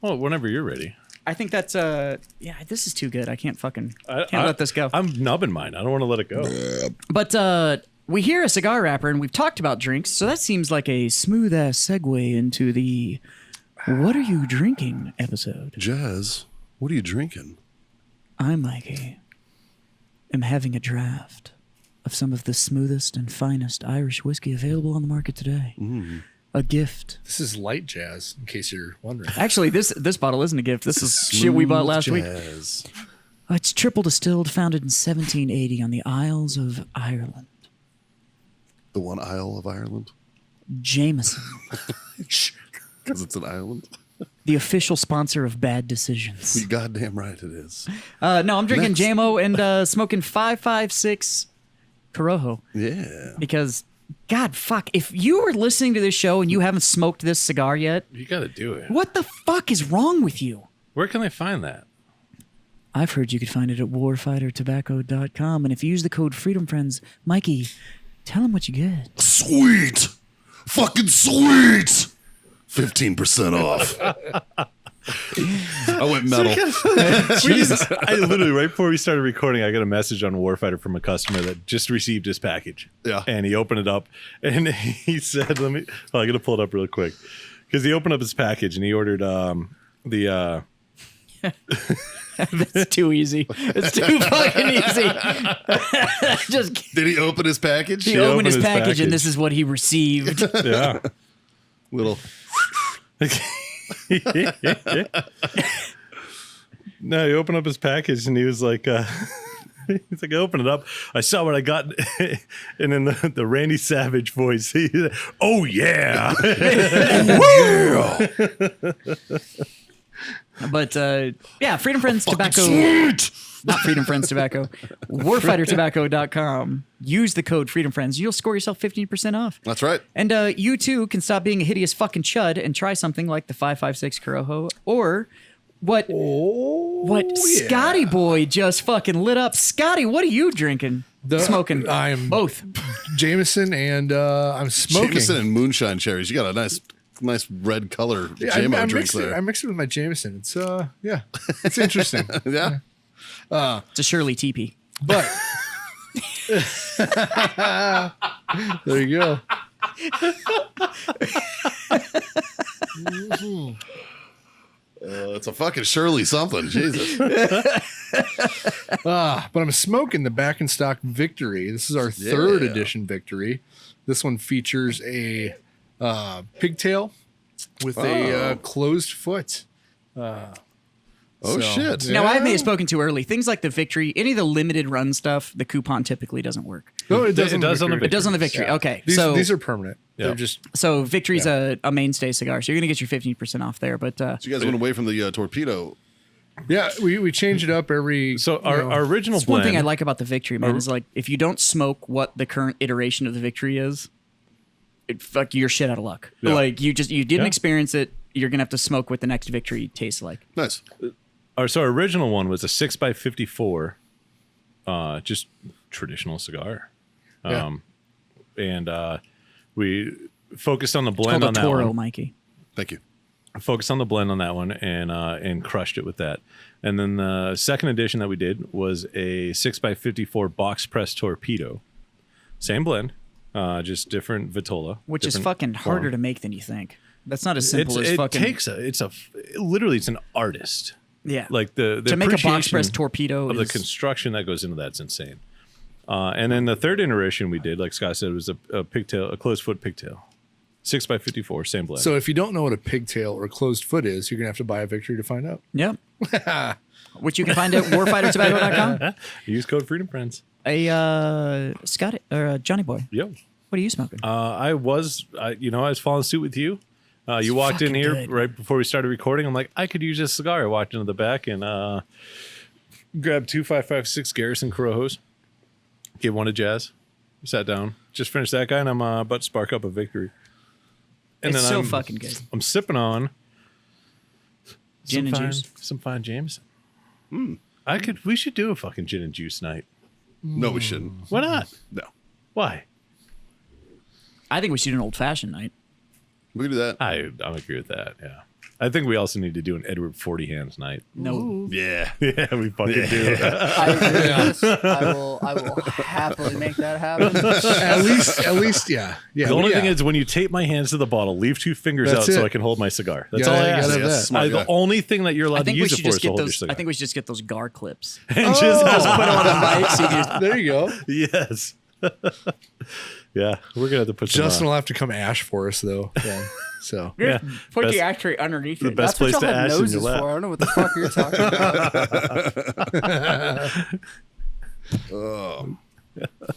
Well, whenever you're ready. I think that's this is too good. I can't fucking can't let this go. I'm nubbing mine. I don't want to let it go. But we hear a cigar wrapper and we've talked about drinks, so that seems like a smooth ass segue into the "What are you drinking?" episode. Jazz, what are you drinking? I, Mikey, am having a draft of some of the smoothest and finest Irish whiskey available on the market today. A gift. This is light jazz, in case you're wondering. Actually, this bottle isn't a gift. This is shit we bought last week. Jazz. It's triple distilled, founded in 1780 on the Isles of Ireland. The one Isle of Ireland? Jameson, Because it's an island. the official sponsor of Bad Decisions. You goddamn right it is. No, I'm drinking Next. JMO and smoking 556 Corojo Yeah. because, God, fuck, if you were listening to this show and you haven't smoked this cigar yet, You got to do it. what the fuck is wrong with you? Where can they find that? I've heard you could find it at warfightertobacco.com, and if you use the code FreedomFriends, Mikey, tell them what you get. Sweet. Fucking sweet. 15% off. I went metal. I literally, right before we started recording, I got a message on Warfighter from a customer that just received his package. Yeah. And he opened it up and he said, I'm going to pull it up real quick. Because he opened up his package and he ordered the. That's too easy. It's too fucking easy. Just Did he open his package? he opened his package, and this is what he received. Yeah. Little. No, he opened up his package and he was like, he's like, I opened it up. I saw what I got. And in the Randy Savage voice, he said, oh, yeah. But yeah, Freedom Friends Tobacco, Sweet. not Freedom Friends Tobacco, warfightertobacco.com. Use the code Freedom Friends. You'll score yourself 15% off. That's right. And you too can stop being a hideous fucking chud and try something like the 556 Corojo or what Scotty Boy just fucking lit up. Scotty, what are you drinking? Smoking. I'm Both. Jameson and I'm smoking. Jameson and moonshine cherries. You got a nice red color Yeah, JMO I drinks mixed it. there. I mixed it with my Jameson. It's yeah, it's interesting. Yeah. It's a Shirley teepee. But there you go. It's a fucking Shirley something. Jesus. But I'm smoking the Back in Stock Victory. This is our third edition Victory. This one features a pigtail with a closed foot. Oh, shit. Now, I may have spoken too early. Things like the Victory, any of the limited run stuff, the coupon typically doesn't work. No, it does, It does on the It does on the Victory. Yeah. Okay. These are permanent. Yeah. They're just So Victory's a mainstay cigar, so you're gonna get your 15% off there. But So you guys went away from the torpedo. we change it up every. So our original that's one blend. thing I like about the Victory, man, is like if you don't smoke what the current iteration of the Victory is, fuck, you're shit out of luck. Yeah. Like you didn't Yeah. experience it. You're gonna have to smoke what the next Victory tastes like. Nice. Our original one was a 6x54, just traditional cigar. And we focused on the blend on Called a that Toro, one. Mikey. Thank you. Focused on the blend on that one and crushed it with that. And then the second edition that we did was a 6x54 box press torpedo. Same blend, just different vitola. Which is different fucking harder form. to make than you think. That's not as simple as It fucking. takes literally it's an artist. Yeah. Like the to make a box appreciation press torpedo of the is construction that goes into that's insane. And then the third iteration we did, like Scott said, was a pigtail, a closed foot pigtail. 6x54, same blend. So if you don't know what a pigtail or closed foot is, you're gonna have to buy a Victory to find out. Yep. Which you can find at warfightertobacco.com. Use code Freedom Friends. Scott or Johnny Boy, Yo. what are you smoking? I was following suit with you. You walked in fucking here good. right before we started recording. I'm like, I could use this cigar. I walked into the back and grabbed 2556 Garrison Corojos. Gave one to Jazz. Sat down. Just finished that guy, and I'm about to spark up a Victory. And It's then so I'm fucking good. I'm sipping on Gin and fine, juice. some fine Jameson. We should do a fucking gin and juice night. No, we shouldn't. Why not? No. Why? I think we should do an old fashioned night. We can do that. I agree with that. Yeah. I think we also need to do an Edward 40 Hands night. No. Yeah. Yeah, we fucking do. I agree with this. I will happily make that happen. At least, yeah. The only thing is, when you tape my hands to the bottle, leave two fingers That's out so it. I can hold my cigar. That's Yeah, all I you ask. gotta have that. Smart guy. The only thing that you're I allowed to think we use it should for is just to get hold your those. cigar. I think we should just get those GAR clips. And just Put them on the mic. So you can, there you go. yes. Yeah, we're gonna have to put some, Justin will have to come ash for us though. Yeah. So yeah, put best- the ashtray underneath the it. best That's what place to y'all have ash in noses your for. lap. I don't know what the fuck you're talking about.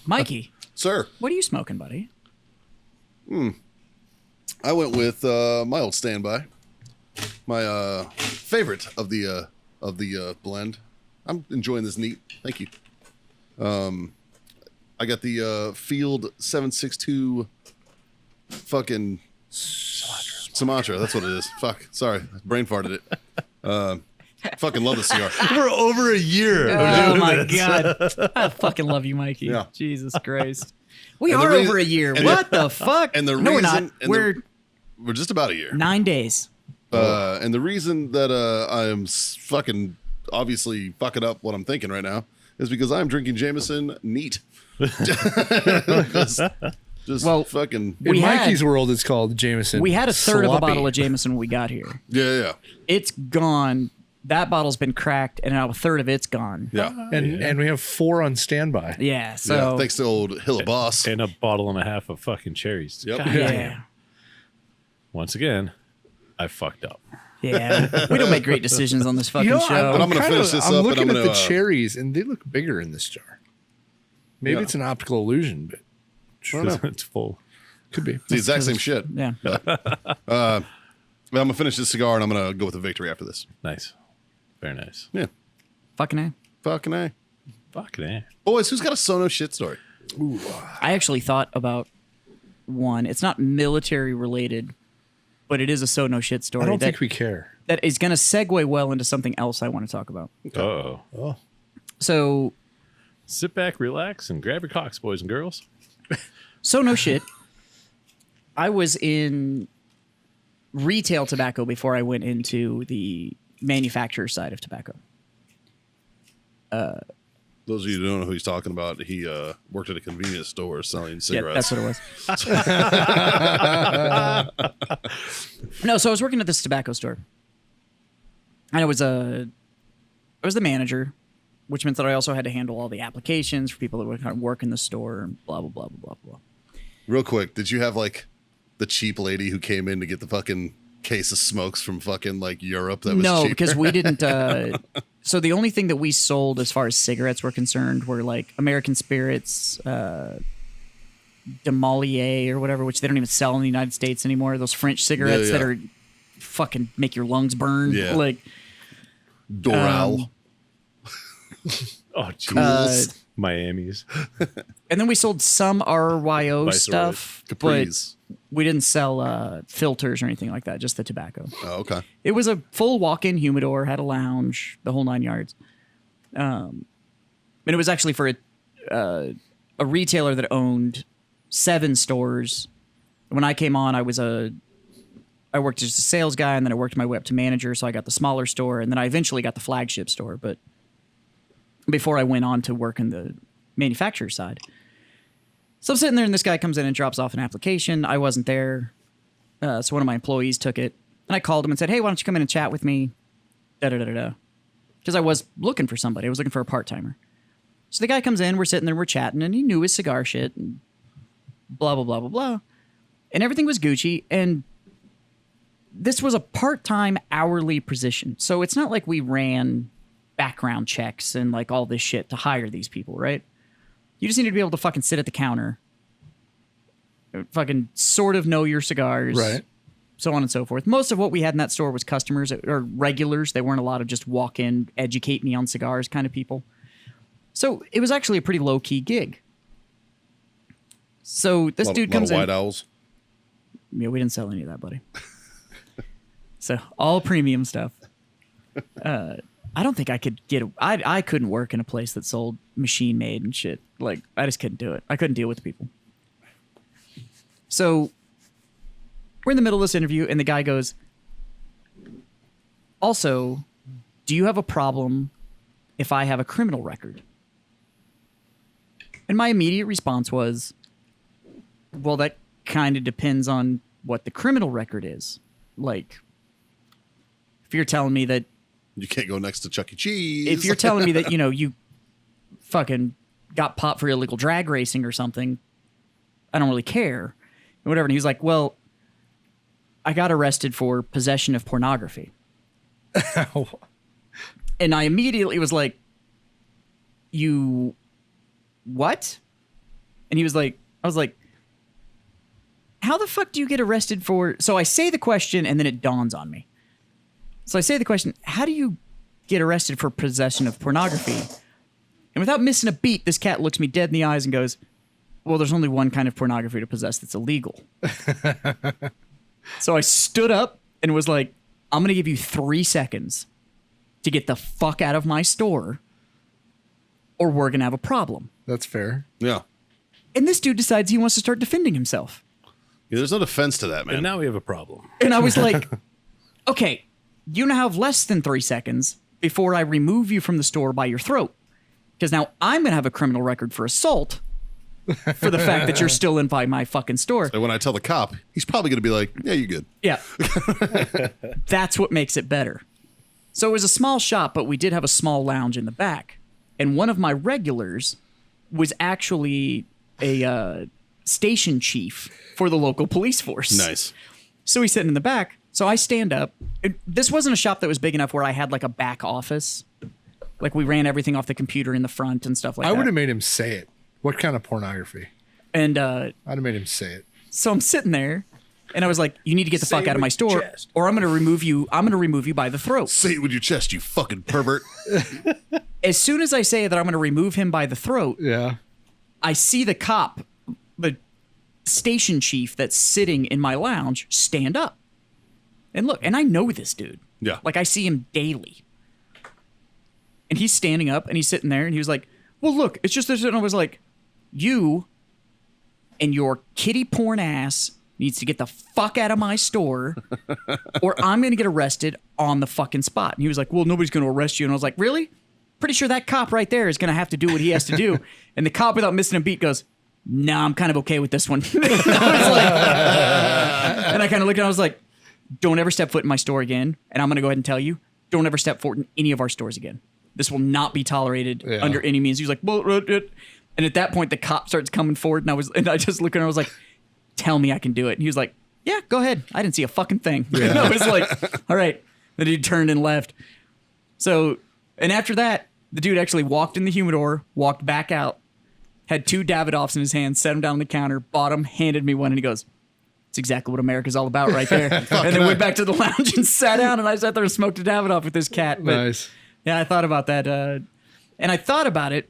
Mikey, Sir, what are you smoking, buddy? I went with my old standby. My favorite of the blend. I'm enjoying this neat. Thank you. I got the Field 762 fucking Sumatra. That's what it is. Fuck. Sorry. Brain farted it. Fucking love this cigar. We're over a year. of Oh doing my this. god, I fucking love you, Mikey. Yeah. Jesus Christ, we And the are reason- over a year. and What the fuck? and the no, we're not. reason- and We're We're just about a year. 9 days. And the reason that I am fucking obviously fucking up what I'm thinking right now is because I'm drinking Jameson neat. Just Well, fucking in We had- Mikey's world, it's called Jameson. We had a third of a Sloppy. bottle of Jameson when we got here. yeah. It's gone. That bottle's been cracked, and now a third of it's gone. Yeah. and we have 4 on standby. Yeah. Yeah, So thanks to old Hillaboss. And a bottle and a half of fucking cherries. Yep. God yeah. damn. Once again, I fucked up. Yeah. We don't make great decisions on this fucking show. But I'm gonna finish this up, and looking I'm at gonna, the cherries, and they look bigger in this jar. Maybe Yeah. it's an optical illusion, but It's full. could be. It's the exact same shit. Yeah. But I'm gonna finish this cigar and I'm gonna go with a victory after this. Nice. Very nice. Yeah. Fucking A. Fucking A. Fucking A. Boys, who's got a Sono shit story? I actually thought about one. It's not military related, but it is a so no shit story I don't that, think we care. that is going to segue well into something else I want to talk about. Uh-oh. Oh, So, Sit back, relax, and grab your cocks, boys and girls. so no shit. I was in retail tobacco before I went into the manufacturer side of tobacco. Those of you who don't know who he's talking about, he worked at a convenience store selling Yeah, cigarettes. that's what it was. No, so I was working at this tobacco store, and I was the manager, which meant that I also had to handle all the applications for people that would kind of work in the store and blah blah blah blah blah blah. Real quick, did you have like the cheap lady who came in to get the fucking case of smokes from fucking like Europe that was No, cheaper? because we didn't. So the only thing that we sold as far as cigarettes were concerned were like American Spirits, Demolier or whatever, which they don't even sell in the United States anymore. Those French cigarettes that yeah. are fucking make your lungs burn. Yeah. Like Doral. Oh, Jesus. Miami's. and then we sold some RYO Viceroy. stuff, Capri's. but we didn't sell filters or anything like that, just the tobacco. Oh, okay. It was a full walk-in humidor, had a lounge, the whole 9 yards. And it was actually for a retailer that owned 7 stores. When I came on, I worked as a sales guy, and then I worked my way up to manager, so I got the smaller store, and then I eventually got the flagship store. But before I went on to work in the manufacturer side. So I'm sitting there, and this guy comes in and drops off an application. I wasn't there, so one of my employees took it. And I called him and said, hey, why don't you come in and chat with me? Da-da-da-da-da. Because I was looking for somebody. I was looking for a part-timer. So the guy comes in, we're sitting there, we're chatting, and he knew his cigar shit, and blah, blah, blah, blah, blah. and everything was Gucci. And this was a part-time hourly position. So it's not like we ran background checks and like all this shit to hire these people, right? You just need to be able to fucking sit at the counter, fucking sort of know your cigars, Right. so on and so forth. Most of what we had in that store was customers or regulars. They weren't a lot of just walk in, educate me on cigars kind of people. So it was actually a pretty low-key gig. So this dude comes lot of in. white owls. Yeah, we didn't sell any of that, buddy. So all premium stuff. I don't think I could get. I couldn't work in a place that sold machine made and shit. Like I just couldn't do it. I couldn't deal with the people. So we're in the middle of this interview, and the guy goes, "Also, do you have a problem if I have a criminal record?" And my immediate response was, "Well, that kind of depends on what the criminal record is. Like, if you're telling me that." You can't go next to Chuck E. Cheese. If you're telling me that, you fucking got popped for illegal drag racing or something, I don't really care. And whatever. And he was like, well, I got arrested for possession of pornography. And I immediately was like, you what? And he was like, I was like, how the fuck do you get arrested for? So I say the question and then it dawns on me. So I say the question, how do you get arrested for possession of pornography? And without missing a beat, this cat looks me dead in the eyes and goes, well, there's only one kind of pornography to possess that's illegal. So I stood up and was like, I'm going to give you 3 seconds to get the fuck out of my store or we're going to have a problem. That's fair. Yeah. And this dude decides he wants to start defending himself. Yeah, there's no defense to that, man. And now we have a problem. And I was like, okay, you now have less than 3 seconds before I remove you from the store by your throat. Because now I'm going to have a criminal record for assault for the fact that you're still in by my fucking store. And when I tell the cop, he's probably going to be like, yeah, you're good. Yeah. That's what makes it better. So it was a small shop, but we did have a small lounge in the back. And one of my regulars was actually a station chief for the local police force. Nice. So he's sitting in the back. So I stand up. This wasn't a shop that was big enough where I had like a back office. Like we ran everything off the computer in the front and stuff like that. I would have made him say it. What kind of pornography? And I'd have made him say it. so I'm sitting there and I was like, you need to get the fuck out of my store or I'm going to remove you. I'm going to remove you by the throat. Say it with your chest, you fucking pervert. As soon as I say that I'm going to remove him by the throat, Yeah. I see the cop, the station chief that's sitting in my lounge, stand up. And look, and I know this dude. Yeah. Like I see him daily. And he's standing up and he's sitting there and he was like, well, look, it's just this. And I was like, you and your kitty porn ass needs to get the fuck out of my store or I'm going to get arrested on the fucking spot. And he was like, well, nobody's going to arrest you. And I was like, really? Pretty sure that cop right there is going to have to do what he has to do. And the cop, without missing a beat, goes, nah, I'm kind of okay with this one. And I kind of looked and I was like, don't ever step foot in my store again. And I'm going to go ahead and tell you, don't ever step foot in any of our stores again. This will not be tolerated under any means. He was like, well, and at that point, the cop starts coming forward, and I just looked at him and I was like, tell me I can do it. And he was like, yeah, go ahead. I didn't see a fucking thing. Yeah. And I was like, all right. Then he turned and left. So, and after that, the dude actually walked in the humidor, walked back out, had 2 Davidoffs in his hand, set them down on the counter, bought them, handed me one, and he goes, it's exactly what America's all about right there. And then went back to the lounge and sat down, and I sat there and smoked a Davidoff with this cat. But, Nice. yeah, I thought about that. And I thought about it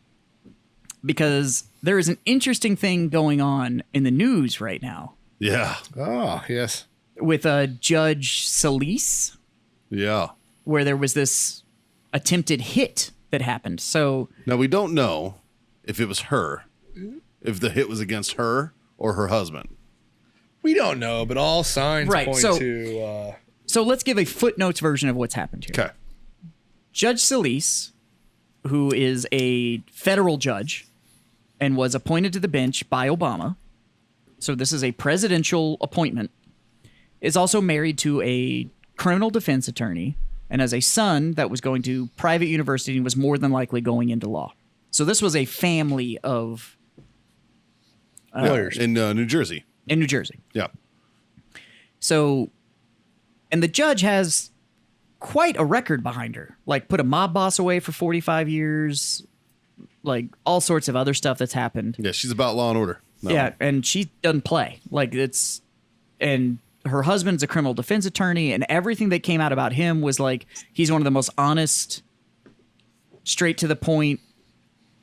because there is an interesting thing going on in the news right now Yeah. Oh, yes. with Judge Solis, Yeah. where there was this attempted hit that happened. So Now, we don't know if it was her, if the hit was against her or her husband. We don't know, but all signs Right, point so- to... so let's give a footnotes version of what's happened here. Okay. Judge Solis, who is a federal judge and was appointed to the bench by Obama, so this is a presidential appointment, is also married to a criminal defense attorney and has a son that was going to private university and was more than likely going into law. So this was a family of lawyers. In New Jersey. in New Jersey. Yeah. So, and the judge has quite a record behind her. Like, put a mob boss away for 45 years, like all sorts of other stuff that's happened. Yeah, she's about Law and Order. No. Yeah, and she doesn't play. Like, it's, and her husband's a criminal defense attorney, and everything that came out about him was like, he's one of the most honest, straight to the point,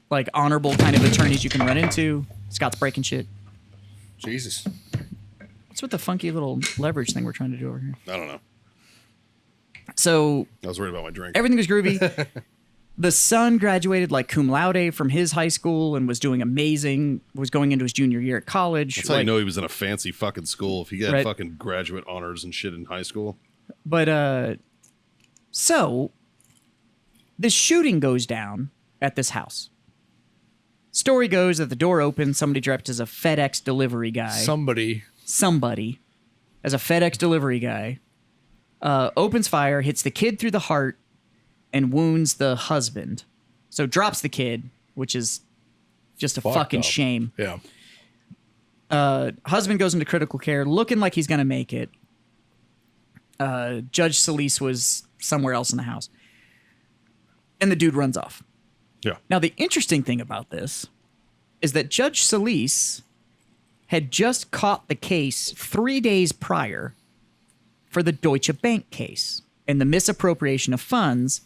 like honorable kind of attorneys you can run into. Scott's breaking shit. Jesus. What's with the funky little leverage thing we're trying to do over here? I don't know. So I was worried about my drink. everything was groovy. The son graduated like cum laude from his high school and was doing amazing. Was going into his junior year at college. That's how you know he was in a fancy fucking school. If he got Right. fucking graduate honors and shit in high school. But so this shooting goes down at this house. Story goes that the door opens, somebody dressed as a FedEx delivery guy. Somebody as a FedEx delivery guy opens fire, hits the kid through the heart, and wounds the husband. So drops the kid, which is just a fucking shame. Yeah. Husband goes into critical care, looking like he's going to make it. Judge Solis was somewhere else in the house. And the dude runs off. Yeah. Now, the interesting thing about this is that Judge Solis had just caught the case 3 days prior for the Deutsche Bank case and the misappropriation of funds.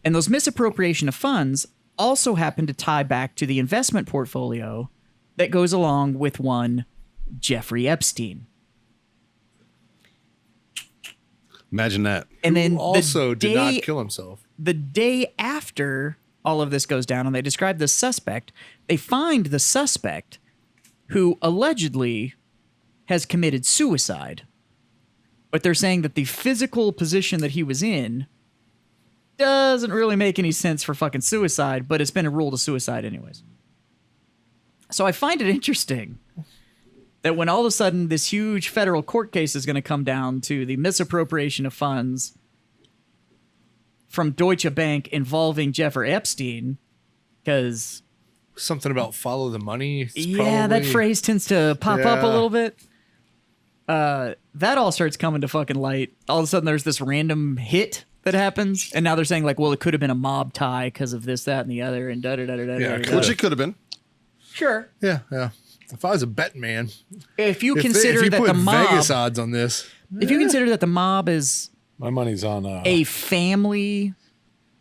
And those misappropriation of funds also happen to tie back to the investment portfolio that goes along with one Jeffrey Epstein. Imagine that. And then Who also the did day, not kill himself. the day after all of this goes down and they describe the suspect, they find the suspect who allegedly has committed suicide. But they're saying that the physical position that he was in doesn't really make any sense for fucking suicide, but it's been ruled a suicide anyways. So I find it interesting that when all of a sudden this huge federal court case is going to come down to the misappropriation of funds from Deutsche Bank involving Jeffrey Epstein, because Something about follow the money. It's yeah, that probably- phrase tends to pop up a Yeah. little bit. That all starts coming to fucking light. All of a sudden, there's this random hit that happens, and now they're saying like, well, it could have been a mob tie because of this, that, and the other, and da da da da da. Yeah, da, da. Which it could have been. Sure, Yeah, yeah. If I was a bet man, if you if consider you that put the mob, Vegas odds on this, if you consider that the mob is My money's on a family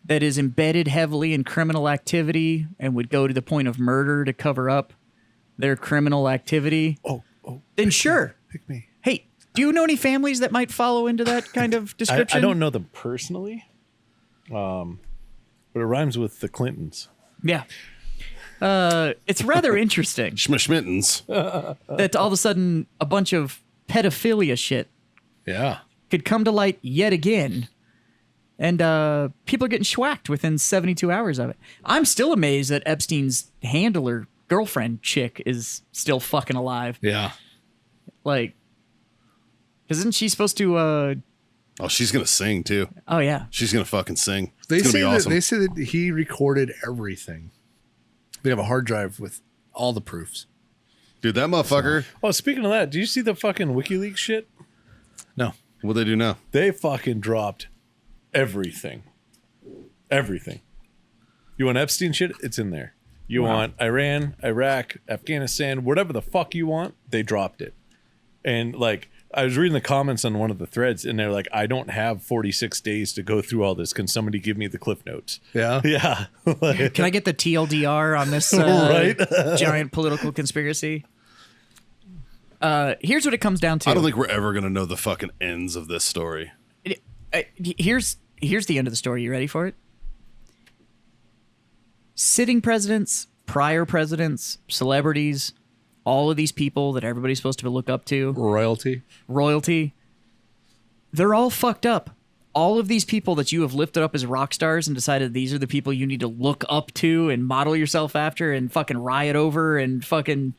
that is embedded heavily in criminal activity and would go to the point of murder to cover up their criminal activity, then sure. pick me. Hey, do you know any families that might follow into that kind of description? I don't know them personally, but it rhymes with the Clintons. Yeah. It's rather interesting Schmittens. that all of a sudden a bunch of pedophilia shit Yeah. could come to light yet again. And people are getting schwacked within 72 hours of it. I'm still amazed that Epstein's handler, girlfriend chick, is still fucking alive. Yeah. Like, isn't she supposed to, Oh, she's going to sing too. oh yeah. She's going to fucking sing. They It's going to say be awesome. that they say that he recorded everything. They have a hard drive with all the proofs. Dude, that motherfucker. Oh, speaking of that, do you see the fucking WikiLeaks shit? No. What they do now? They fucking dropped everything. Everything. You want Epstein shit? It's in there. You want Iran, Iraq, Afghanistan, whatever the fuck you want, they dropped it. And like, I was reading the comments on one of the threads and they're like, I don't have 46 days to go through all this. Can somebody give me the Cliff Notes? Yeah. Yeah. Like, Can I get the TLDR on this Right? giant political conspiracy? Here's what it comes down to. I don't think we're ever going to know the fucking ends of this story. Here's the end of the story. You ready for it? Sitting presidents, prior presidents, celebrities, all of these people that everybody's supposed to look up to, royalty, they're all fucked up. All of these people that you have lifted up as rock stars and decided these are the people you need to look up to and model yourself after and fucking riot over and fucking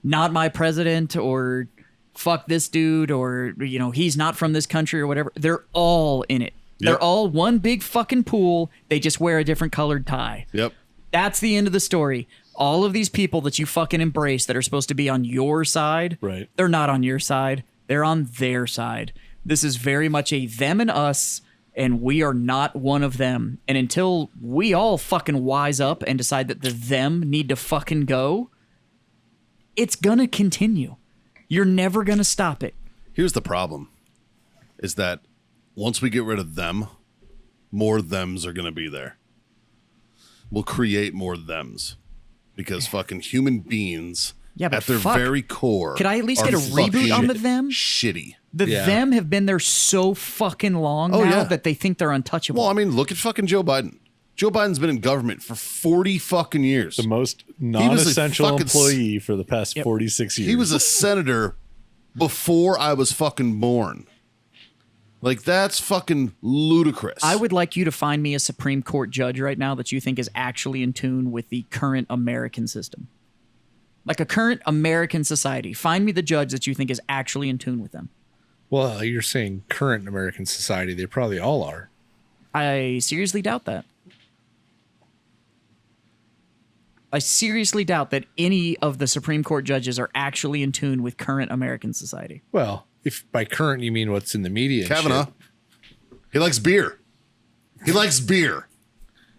not my president or fuck this dude or, you know, he's not from this country or whatever. They're all in it. Yep. They're all one big fucking pool. They just wear a different colored tie. Yep. That's the end of the story. All of these people that you fucking embrace that are supposed to be on your side, Right. they're not on your side. They're on their side. This is very much a them and us, and we are not one of them. And until we all fucking wise up and decide that the them need to fucking go, it's gonna continue. You're never gonna stop it. Here's the problem, is that once we get rid of them, more thems are going to be there. We'll create more thems because fucking human beings Yeah, but at their fuck. very core. Could I at least are get a reboot fucking on the them? Shitty. The them have been there so fucking long now yeah. that they think they're untouchable. Well, I mean, look at fucking Joe Biden. Joe Biden's been in government for 40 fucking years. The most non-essential fucking employee for the past 46 years. He was a senator before I was fucking born. Like, that's fucking ludicrous. I would like you to find me a Supreme Court judge right now that you think is actually in tune with the current American system. Like a current American society. Find me the judge that you think is actually in tune with them. Well, you're saying current American society. They probably all are. I seriously doubt that. I seriously doubt that any of the Supreme Court judges are actually in tune with current American society. Well, if by current you mean what's in the media. and Kavanaugh. shit. He likes beer. He likes beer.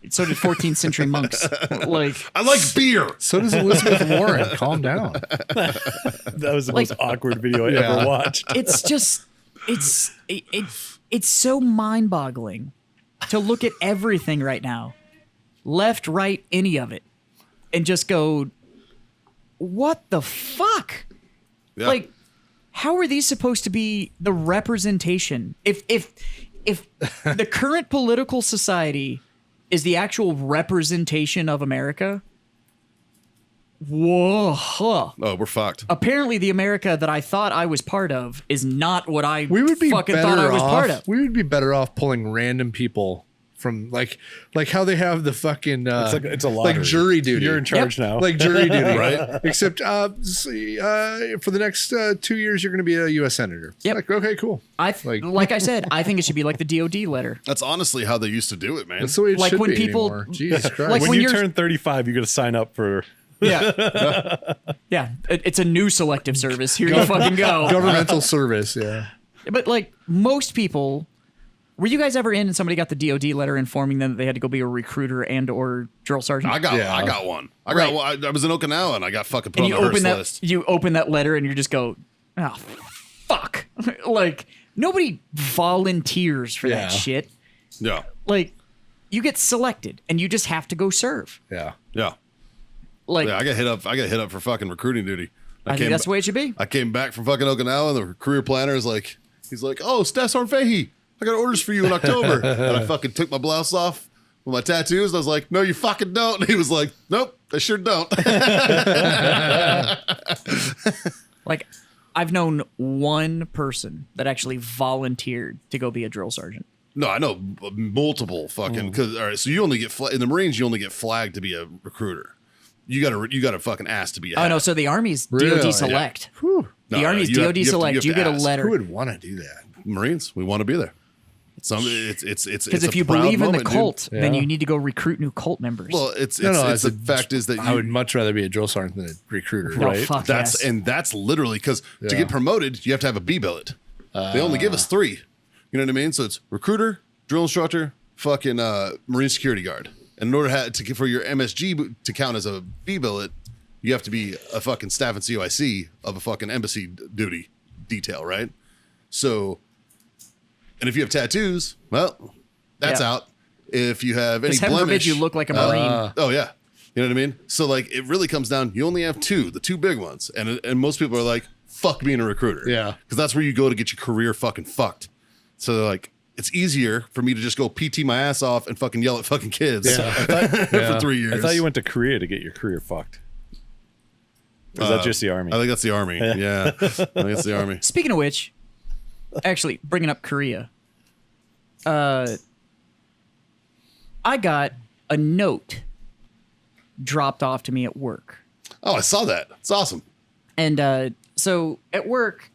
So did 14th century monks. Like, I like beer. So does Elizabeth Warren. Calm down. That was the Like- most awkward video I Yeah. ever watched. it's just it's so mind-boggling to look at everything right now, left, right, any of it, and just go, what the fuck? Yeah. Like, how are these supposed to be the representation? If the current political society is the actual representation of America, whoa. Oh, we're fucked. Apparently the America that I thought I was part of is not what I We would be fucking better thought I was off. part of. We would be better off pulling random people from like how they have the fucking It's a lottery. like jury duty. You're in charge now. Like jury duty, Right. Except for the next 2 years, you're going to be a U.S. senator. Yep. Like, okay, cool. Like I said, I think it should be like the DOD letter. That's honestly how they used to do it, man. That's the way it Like should when be people- anymore. Jesus Christ. Like when when you you're- turn 35, you got to sign up for. Yeah. Yeah. It's a new selective service. Here you fucking go. governmental service, yeah. But like most people, were you guys ever in and somebody got the DOD letter informing them that they had to go be a recruiter and or drill sergeant? I got one. I got one. I was in Okinawa and I got fucking put and on you the open Hearst that list. you open that letter and you just go, oh fuck. Like nobody volunteers for Yeah. that shit. Yeah. Like you get selected and you just have to go serve. Yeah. Yeah. Like Yeah, I got hit up for fucking recruiting duty. I think that's the way it should be. I came back from fucking Okinawa and the career planner is like, he's like, oh, Stas Fahey, I got orders for you in October. And I fucking took my blouse off with my tattoos. And I was like, no, you fucking don't. And he was like, nope, I sure don't. Like I've known one person that actually volunteered to go be a drill sergeant. No, I know multiple fucking, because, all right, so you only get, in the Marines, you only get flagged to be a recruiter. You gotta fucking ask to be a Oh hat. no, so the Army's Really? DOD select. No, The Army's you have- DOD you have to- select. have You to get a ask. letter. Who would want to do that? Marines, we want to be there. It's Because if you proud believe in the moment, dude. cult, then Yeah. you need to go recruit new cult members. Well, it's as the fact is that I would much rather be a drill sergeant than a recruiter. Oh, right. fuck that's yes. and that's literally because to Yeah. get promoted, you have to have a B billet. They only give us 3. You know what I mean? So it's recruiter, drill instructor, fucking Marine security guard. And in order for your MSG to count as a B billet, you have to be a fucking staff and COIC of a fucking embassy duty detail, right? So, and if you have tattoos, well, that's Yeah. out. If you have any Because heaven forbid blemish, you look like a Marine. oh yeah, you know what I mean. So like, it really comes down. You only have 2, the 2 big ones, and most people are like, "Fuck being a recruiter," Yeah. because that's where you go to get your career fucking fucked. So they're like, it's easier for me to just go PT my ass off and fucking yell at fucking kids for 3 years. I thought you went to Korea to get your career fucked. Or is that just the Army? I think that's the Army. Yeah, I think that's the Army. Speaking of which, actually bringing up Korea, I got a note dropped off to me at work. Oh, I saw that. It's awesome. And so at work,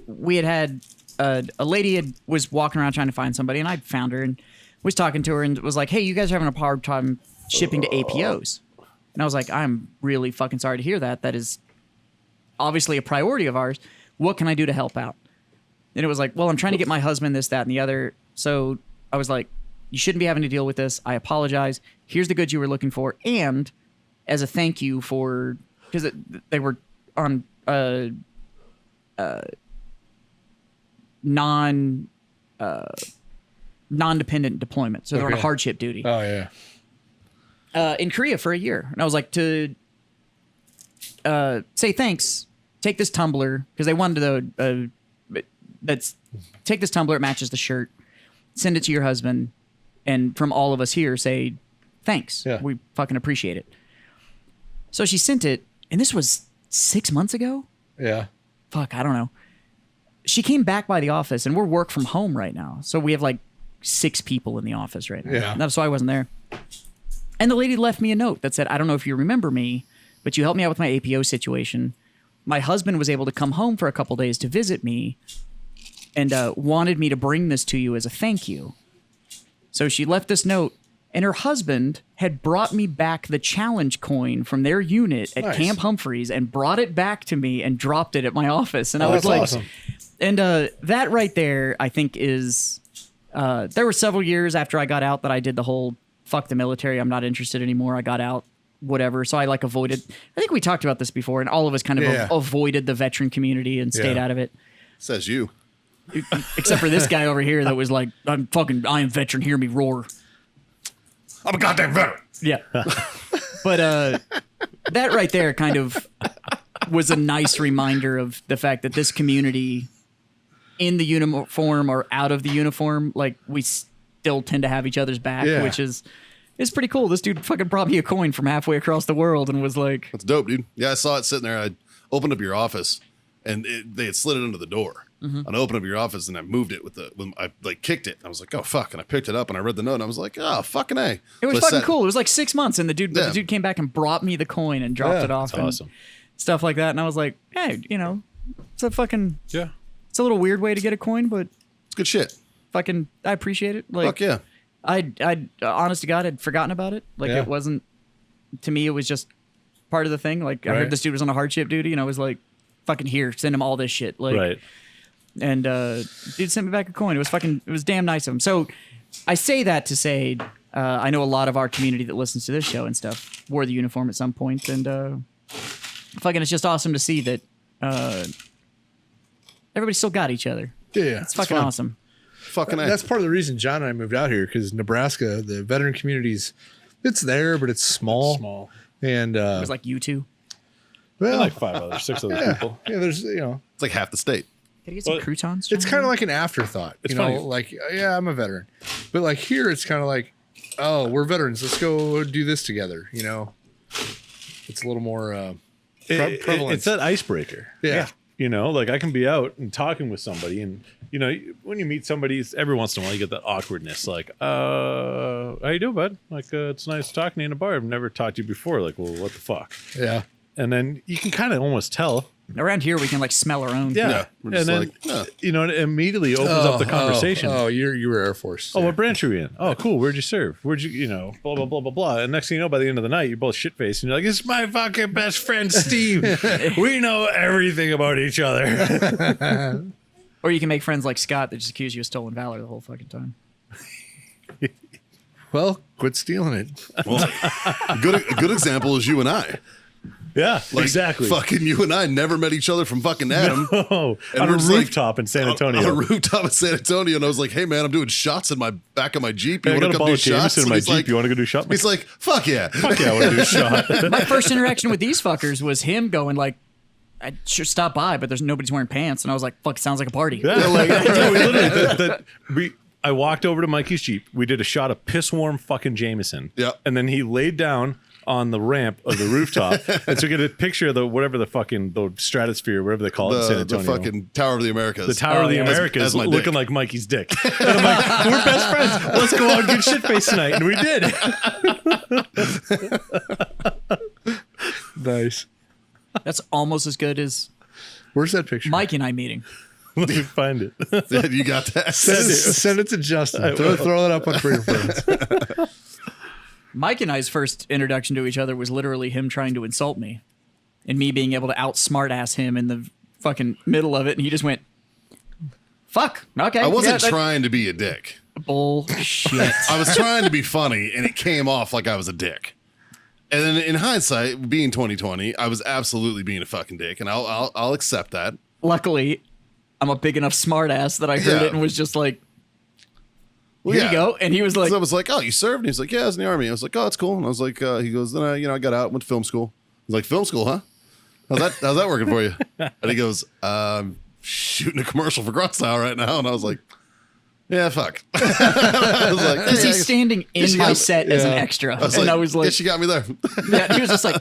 we had a lady was walking around trying to find somebody, and I found her and was talking to her and was like, "Hey, you guys are having a hard time shipping to APOs." And I was like, "I'm really fucking sorry to hear that. That is obviously a priority of ours. what can I do to help out? And it was like, well, I'm trying to get my husband this, that, and the other. So I was like, you shouldn't be having to deal with this. I apologize. Here's the goods you were looking for. And as a thank you for, because they were on non-dependent deployment. So they're on a hardship duty. Oh, yeah. In Korea for a year. And I was like, to say thanks, take this tumbler, because they wanted to, take this tumbler, it matches the shirt, send it to your husband, and from all of us here, say thanks. Yeah. We fucking appreciate it. So she sent it, and this was 6 months ago? Yeah. Fuck, I don't know. She came back by the office, and we're work from home right now. So we have like 6 people in the office right now. Yeah. That's why I wasn't there. And the lady left me a note that said, I don't know if you remember me, but you helped me out with my APO situation. My husband was able to come home for a couple days to visit me and wanted me to bring this to you as a thank you. So she left this note, and her husband had brought me back the challenge coin from their unit at Nice. Camp Humphreys and brought it back to me and dropped it at my office. And I was that's like, awesome. and that right there, I think is, there were several years after I got out that I did the whole fuck the military, I'm not interested anymore. I got out, whatever. So I like avoided, I think we talked about this before, and all of us kind of Yeah. avoided the veteran community and stayed Yeah. out of it. Says you. Except for this guy over here that was like, I am veteran, hear me roar. I'm a goddamn veteran. Yeah. But that right there kind of was a nice reminder of the fact that this community in the uniform or out of the uniform, like we still tend to have each other's back, Yeah. which is pretty cool. This dude fucking brought me a coin from halfway across the world and was like, That's dope, dude. Yeah, I saw it sitting there. I opened up your office, and they had slid it under the door. And I opened up your office, and I moved it I like kicked it. I was like, oh fuck, and I picked it up, and I read the note, and I was like, oh fucking A. it was So I fucking sat- cool. It was like 6 months, and the dude Yeah. came back and brought me the coin and dropped Yeah, it off. That's and awesome. stuff like that. And I was like, hey, it's a fucking, Yeah. it's a little weird way to get a coin, but It's good shit. fucking, I appreciate it. Like, Fuck yeah. I honest to God, had forgotten about it. Like, Yeah. it wasn't, to me, it was just part of the thing. Like, I Right. heard this dude was on a hardship duty, and I was like, fucking here, send him all this shit. Like, Right. and dude sent me back a coin. It was damn nice of him. So I say that to say, I know a lot of our community that listens to this show and stuff wore the uniform at some point, and fucking, it's just awesome to see that everybody still got each other. Yeah. It's fucking fun. awesome. Fucking A. That's part of the reason John and I moved out here, because Nebraska, the veteran communities, it's there, but it's small. Small. And It was like you two. well, Like 6 other yeah, people. yeah, there's It's like half the state. Can I get some Well, croutons? it's John? kind of like an afterthought. It's you know, funny. like, yeah, I'm a veteran. But like here, it's kind of like, oh, we're veterans. Let's go do this together. You know, it's a little more prevalent. It's that icebreaker. Yeah. You know, like I can be out and talking with somebody, and you know, when you meet somebody, every once in a while you get that awkwardness, like, how you doing, bud? Like, it's nice talking to you in a bar. I've never talked to you before. Like, well, what the fuck? Yeah. And then you can kind of almost tell. Around here, we can like smell our own. Yeah, we're and just then like, yeah. you know, it immediately opens up the conversation. Oh, you were Air Force. Oh, what branch are you in? Oh, cool. Where'd you serve? Where'd you blah, blah, blah, blah, blah. And next thing you know, by the end of the night, you're both shit-faced. And you're like, it's my fucking best friend, Steve. We know everything about each other. Or you can make friends like Scott that just accuse you of stolen valor the whole fucking time. Well, quit stealing it. Well, a good example is you and I. Yeah, Like, exactly. Fucking you and I never met each other from fucking Adam. Oh, And on we're a just like- rooftop in San Antonio. On a rooftop in San Antonio, and I was like, "Hey man, I'm doing shots in my back of my Jeep. You I want got to a come ball do of shots?" Jameson in And my he's Jeep. like, You want to go do a shot? he's like, "Fuck yeah, Fuck yeah, I want to do a shot. My first interaction with these fuckers was him going like, I should stop by, but nobody's wearing pants. And I was like, fuck, sounds like a party. Yeah, like, no, we literally, I walked over to Mikey's Jeep. We did a shot of piss warm fucking Jameson. Yep. And then he laid down on the ramp of the rooftop. And so we get a picture of the stratosphere, whatever they call it in San the Antonio. fucking Tower of the Americas." The Tower of the yeah. Americas As my looking dick. like Mikey's dick. And I'm like, we're best friends. Let's go out and get shit faced tonight. And we did. Nice. That's almost as good as Where's that picture? Mike and I meeting. Let me find it. Yeah, you got that. Send it to Justin. Throw it up on Freedom Friends. Mike and I's first introduction to each other was literally him trying to insult me and me being able to outsmart ass him in the fucking middle of it, and he just went, "Fuck." Okay. I wasn't yeah, trying to be a dick. Bullshit. I was trying to be funny, and it came off like I was a dick. And then in hindsight, being 2020, I was absolutely being a fucking dick, and I'll accept that. Luckily, I'm a big enough smartass that I heard Yeah. it and was just like, Well, "Here yeah. you go." And he was like, So I was like, "Oh, you served?" And he's like, "Yeah, I was in the Army." I was like, "Oh, that's cool." And I was like, he goes, "Then I got out, went to film school." He's like, "Film school, huh? How's that working for you?" And he goes, "Shooting a commercial for Grunt Style right now." And I was like, "Yeah, fuck." I was like, because "Hey, he's standing in she my got- set as an extra. And I was "Yeah, like, she got me there." yeah, he was just like,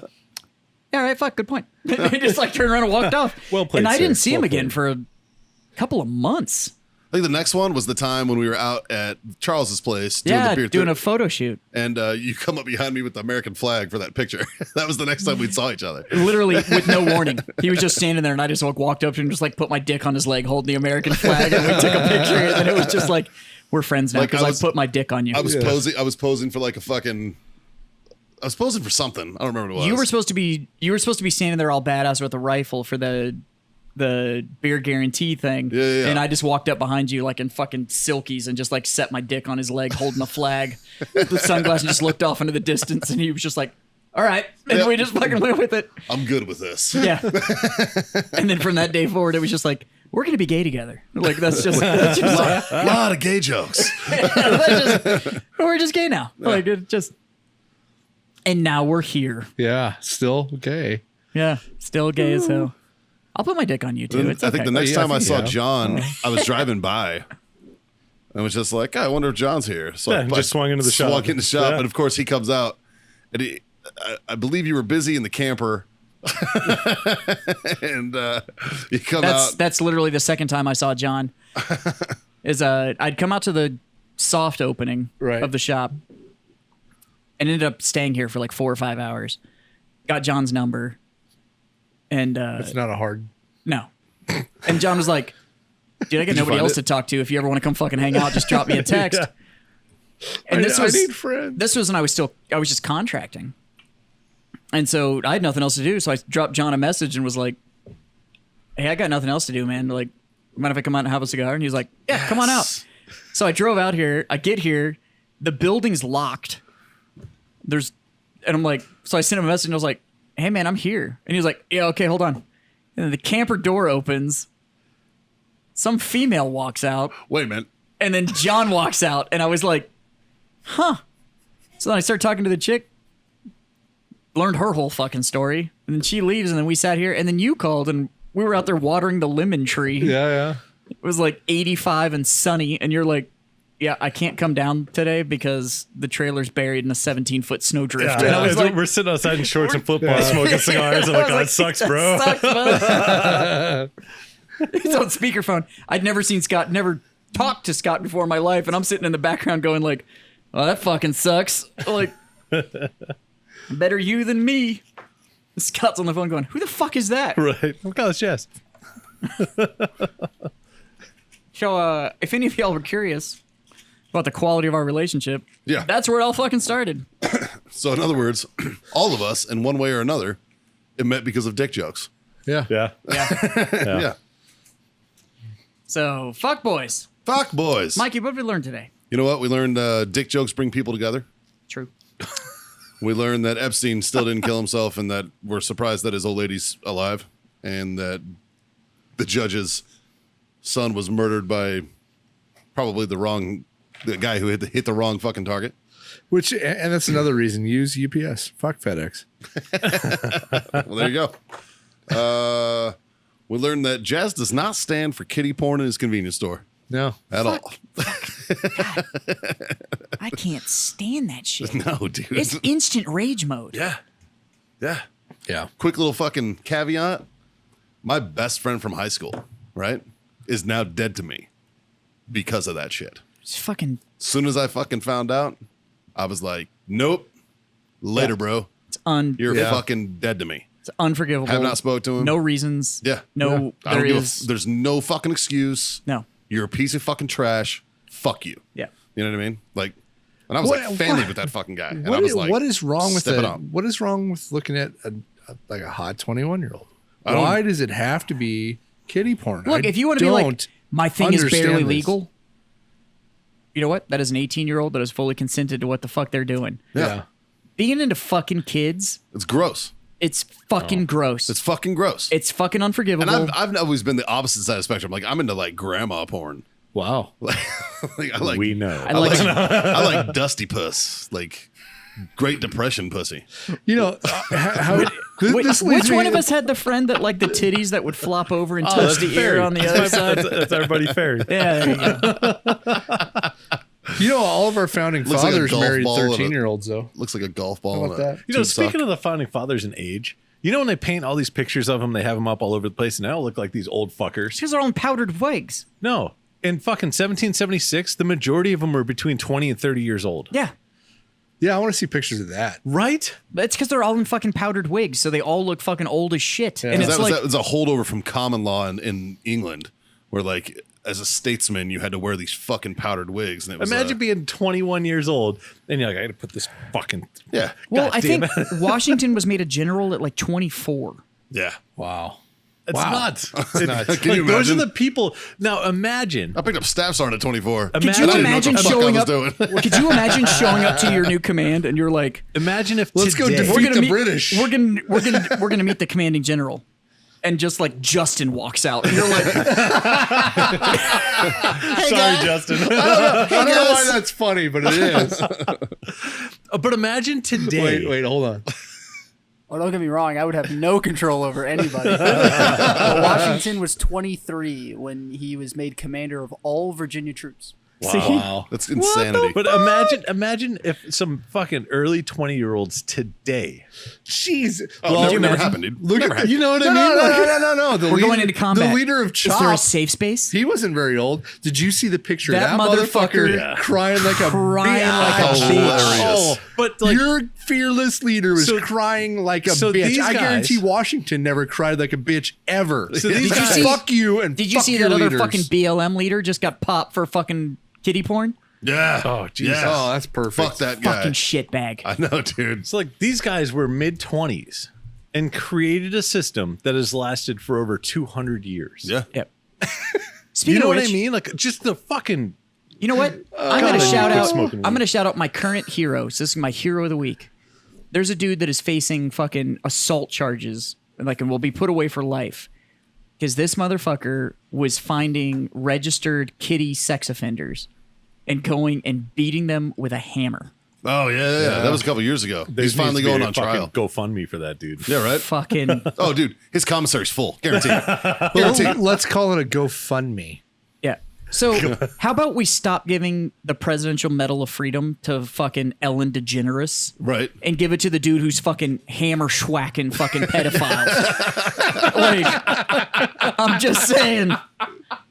"Yeah, all right, fuck, good point." He just like turned around and walked off. Well played, And I sir. didn't see him Well again played. for a couple of months. I think the next one was the time when we were out at Charles's place doing Yeah, the beer doing tour, a photo shoot. and you come up behind me with the American flag for that picture. That was the next time we saw each other. Literally with no warning. He was just standing there, and I just walked up to him, just like put my dick on his leg, holding the American flag, and we took a picture. And then it was just like, we're friends now Like, because I I, was- put my dick on you. I was posing for like a fucking. I was posing for something. I don't remember what it was. You were supposed to be standing there all badass with a rifle for the beer guarantee thing. Yeah. And I just walked up behind you like in fucking silkies and just like set my dick on his leg holding the flag. The sunglasses, and just looked off into the distance, and he was just like, "All right." And Yep. we just fucking went with it. I'm good with this. Yeah. And then from that day forward, it was just like, we're gonna be gay together. Like that's just like, A lot of gay jokes. we're just gay now. Like it just. And now we're here. Yeah, still okay. Yeah, still gay as hell. I'll put my dick on you too. It's I okay. think the next Yeah, I time I think saw you have. John, I was driving by. I was just like, I wonder if John's here. So Yeah, I just swung into the shop. Swung in the shop, Yeah. and of course he comes out, and I believe you were busy in the camper, and you come out. That's literally the second time I saw John. I'd come out to the soft opening Right. of the shop and ended up staying here for like 4 or 5 hours. Got John's number, and It's not a hard. no. And John was like, "Dude, I got nobody find else it? to talk to. If you ever want to come fucking hang out, just drop me a text." And this I was need friends. this was when I was just contracting. And so I had nothing else to do. So I dropped John a message and was like, "Hey, I got nothing else to do, man. Like, mind if I come out and have a cigar?" And he was like, "Yeah, come on out." So I drove out here. I get here. The building's locked. And I'm like, so I sent him a message and I was like, "Hey, man, I'm here." And he was like, "Yeah, okay, hold on." And then the camper door opens. Some female walks out. Wait a minute. And then John walks out. And I was like, huh. So then I started talking to the chick. Learned her whole fucking story. And then she leaves. And then we sat here. And then you called. And we were out there watering the lemon tree. Yeah. It was like 85 and sunny. And you're like, "Yeah, I can't come down today because the trailer's buried in a 17-foot snowdrift." And I was like, we're sitting outside in shorts and flip flops, smoking cigars. I'm like, "Oh, it sucks, bro." "Sucks, bud." It's on speakerphone. I'd never seen Scott, never talked to Scott before in my life, and I'm sitting in the background going like, "Oh, that fucking sucks." Like, better you than me. Scott's on the phone going, "Who the fuck is that?" Right. Oh, God, it's Jess. So, if any of y'all were curious about the quality of our relationship, Yeah. that's where it all fucking started. So in other words, all of us, in one way or another, it met because of dick jokes. Yeah. Yeah. Yeah. So, fuck boys. Fuck boys. Mikey, what did we learn today? You know what? We learned dick jokes bring people together. True. We learned that Epstein still didn't kill himself, and that we're surprised that his old lady's alive, and that the judge's son was murdered by probably the guy who hit the wrong fucking target. Which, and that's another reason, use UPS. Fuck FedEx. Well, there you go. We learned that Jazz does not stand for kiddie porn in his convenience store No. at all. I can't stand that shit. No, dude. It's instant rage mode. Yeah. Yeah. Quick little fucking caveat. My best friend from high school, right, is now dead to me because of that shit. It's fucking, As soon as I fucking found out, I was like, nope. Later, Yeah. bro. it's You're Yeah. fucking dead to me. it's unforgivable. Have not spoke to him. No reasons. Yeah. No, I don't there give is. there's no fucking excuse. No. You're a piece of fucking trash. Fuck you. Yeah. You know what I mean? Like, and I was What- like family what- with that fucking guy. And I was like, what is wrong with step it that? up. What is wrong with looking at like a hot 21-year-old? I don't- Why does it have to be kiddie porn. Look, I if you want to be like, don't my thing is understand barely this. legal, you know what? That is an 18-year-old that has fully consented to what the fuck they're doing. Yeah. Being into fucking kids, It's gross. it's fucking gross. It's fucking gross. It's fucking unforgivable. And I've always been the opposite side of the spectrum. Like, I'm into like grandma porn. Wow. Like, I like We know. I like I like dusty puss, like Great Depression pussy. You know, how this leads which me- one of us had the friend that like the titties that would flop over and touch the ear on the other side? That's our buddy Ferry. Yeah, there you go. You know, all of our founding Looks like a fathers golf married ball and a- 13-year-olds, though. Looks like a golf ball. How and about a that? You know, tube sock. speaking of the founding fathers and age, you know when they paint all these pictures of them, they have them up all over the place, and they all look like these old fuckers. Because they're all in powdered wigs. No, in fucking 1776, the majority of them were between 20 and 30 years old. Yeah. Yeah, I want to see pictures of that. Right? But it's because they're all in fucking powdered wigs, so they all look fucking old as shit. And That it's like, was a holdover from common law in England, where like as a statesman you had to wear these fucking powdered wigs. And it was Imagine being 21 years old, and you're like, I got to put this fucking. yeah, well, God I damn think Washington was made a general at like 24. yeah. Wow. It's nuts. It's nuts. Can you those are imagine? the people. Now imagine. I picked up staff sergeant at 24. Could you I didn't know imagine what the fuck showing I up? was doing. Could you imagine showing up to your new command and you're like, Imagine if Let's go today, defeat the meet, British. We're gonna meet the commanding general, and just like Justin walks out, and you're like, Sorry, Justin. I don't know why that's funny, but it is. But imagine today. Wait, hold on. Well, don't get me wrong. I would have no control over anybody. But Washington was 23 when he was made commander of all Virginia troops. Wow. That's insanity. But imagine if some fucking early 20-year-olds today. Jeez. Oh, never imagine? happened, dude. Look Never at happened. you know what I mean? No. The we're going into combat. The leader of Is there a CHOP. safe space? He wasn't very old. Did you see the picture? That That motherfucker motherfucker crying like a crying bitch. like a Oh, bitch. hilarious. But like, Your fearless leader was So- crying like a so bitch. these I guarantee guys- Washington never cried like a bitch ever. So these Did you guys- see- fuck you and Did you fuck see your that other leaders. fucking BLM leader just got popped for fucking kitty porn? Yeah. Oh, Jesus. Yeah. Oh, that's perfect. Fuck that guy. Fucking shitbag. I know, dude. it's like these guys were mid-20s and created a system that has lasted for over 200 years. Yeah. Yep. You Speaking know of what which, I mean? Like, just the fucking. you know what? I'm God, gonna I shout quit out. smoking weed. I'm gonna shout out my current hero. So this is my hero of the week. There's a dude that is facing fucking assault charges, and will be put away for life because this motherfucker was finding registered kitty sex offenders and going and beating them with a hammer. Oh yeah. That was a couple years ago. He's finally going on trial. GoFundMe for that dude. Yeah, right. Fucking Oh, dude, his commissary's full. Guaranteed. Well, Guaranteed. let's call it a GoFundMe. yeah. So how about we stop giving the Presidential Medal of Freedom to fucking Ellen DeGeneres? Right. And give it to the dude who's fucking hammer schwacking fucking pedophiles. Like, I'm just saying.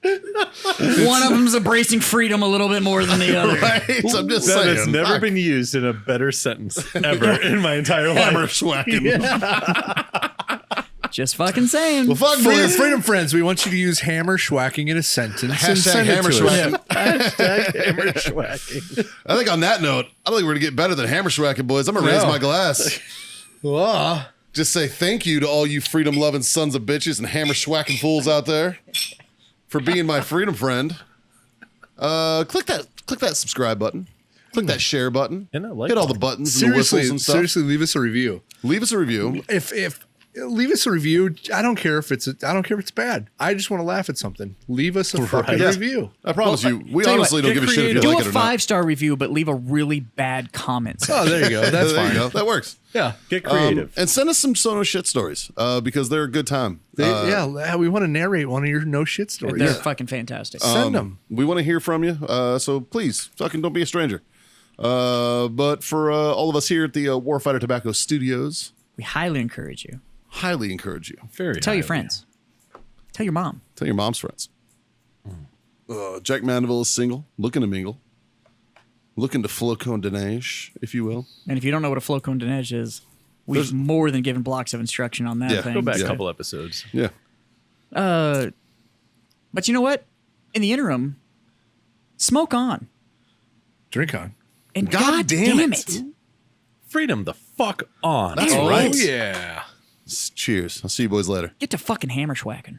One of them's embracing freedom a little bit more than the other. Right. I'm just That saying. has never Fuck. been used in a better sentence ever in my entire hammer life. schwacking. Just fucking saying. Well, fuck Freedom, boys. freedom friends, we want you to use hammer schwacking in a sentence. and Hashtag send it hammer to us. schwacking. Hammer schwacking. I think on that note, I think we're gonna get better than hammer schwacking, boys. I'm gonna raise No. my glass. Ah. Just say thank you to all you freedom loving sons of bitches and hammer schwacking fools out there for being my freedom friend. Click that subscribe button. Click that share button. And I like hit all that. the buttons and the Seriously, whistles and stuff. seriously, leave us a review. Leave us a review. If leave us a review. I don't care if it's bad. I just want to laugh at something. Leave us a fucking Yeah. review. I promise you, we tell you honestly what, don't get give a shit if you creative. Do like a it or not. 5-star review, but leave a really bad comment. Oh, there you go. That's There you fine. go. That works. Yeah. Get creative. And send us some Sono shit stories because they're a good time. Yeah, we want to narrate one of your no shit stories. They're fucking fantastic. Send them. We want to hear from you. So please, fucking don't be a stranger. But for all of us here at the Warfighter Tobacco Studios, We highly encourage you. highly encourage you. Very Tell your highly. friends. Tell your mom. Tell your mom's friends. Jack Mandeville is single, looking to mingle, looking to flocon de neige, if you will. And if you don't know what a flocon de neige is, we've more than given blocks of instruction on that Yeah, thing. Go back Yeah. a couple episodes. Yeah. But you know what? In the interim, smoke on. Drink on. And God God, damn damn it. it. Freedom the fuck on. That's Oh right. yeah. Cheers. I'll see you boys later. Get to fucking hammer schwacking.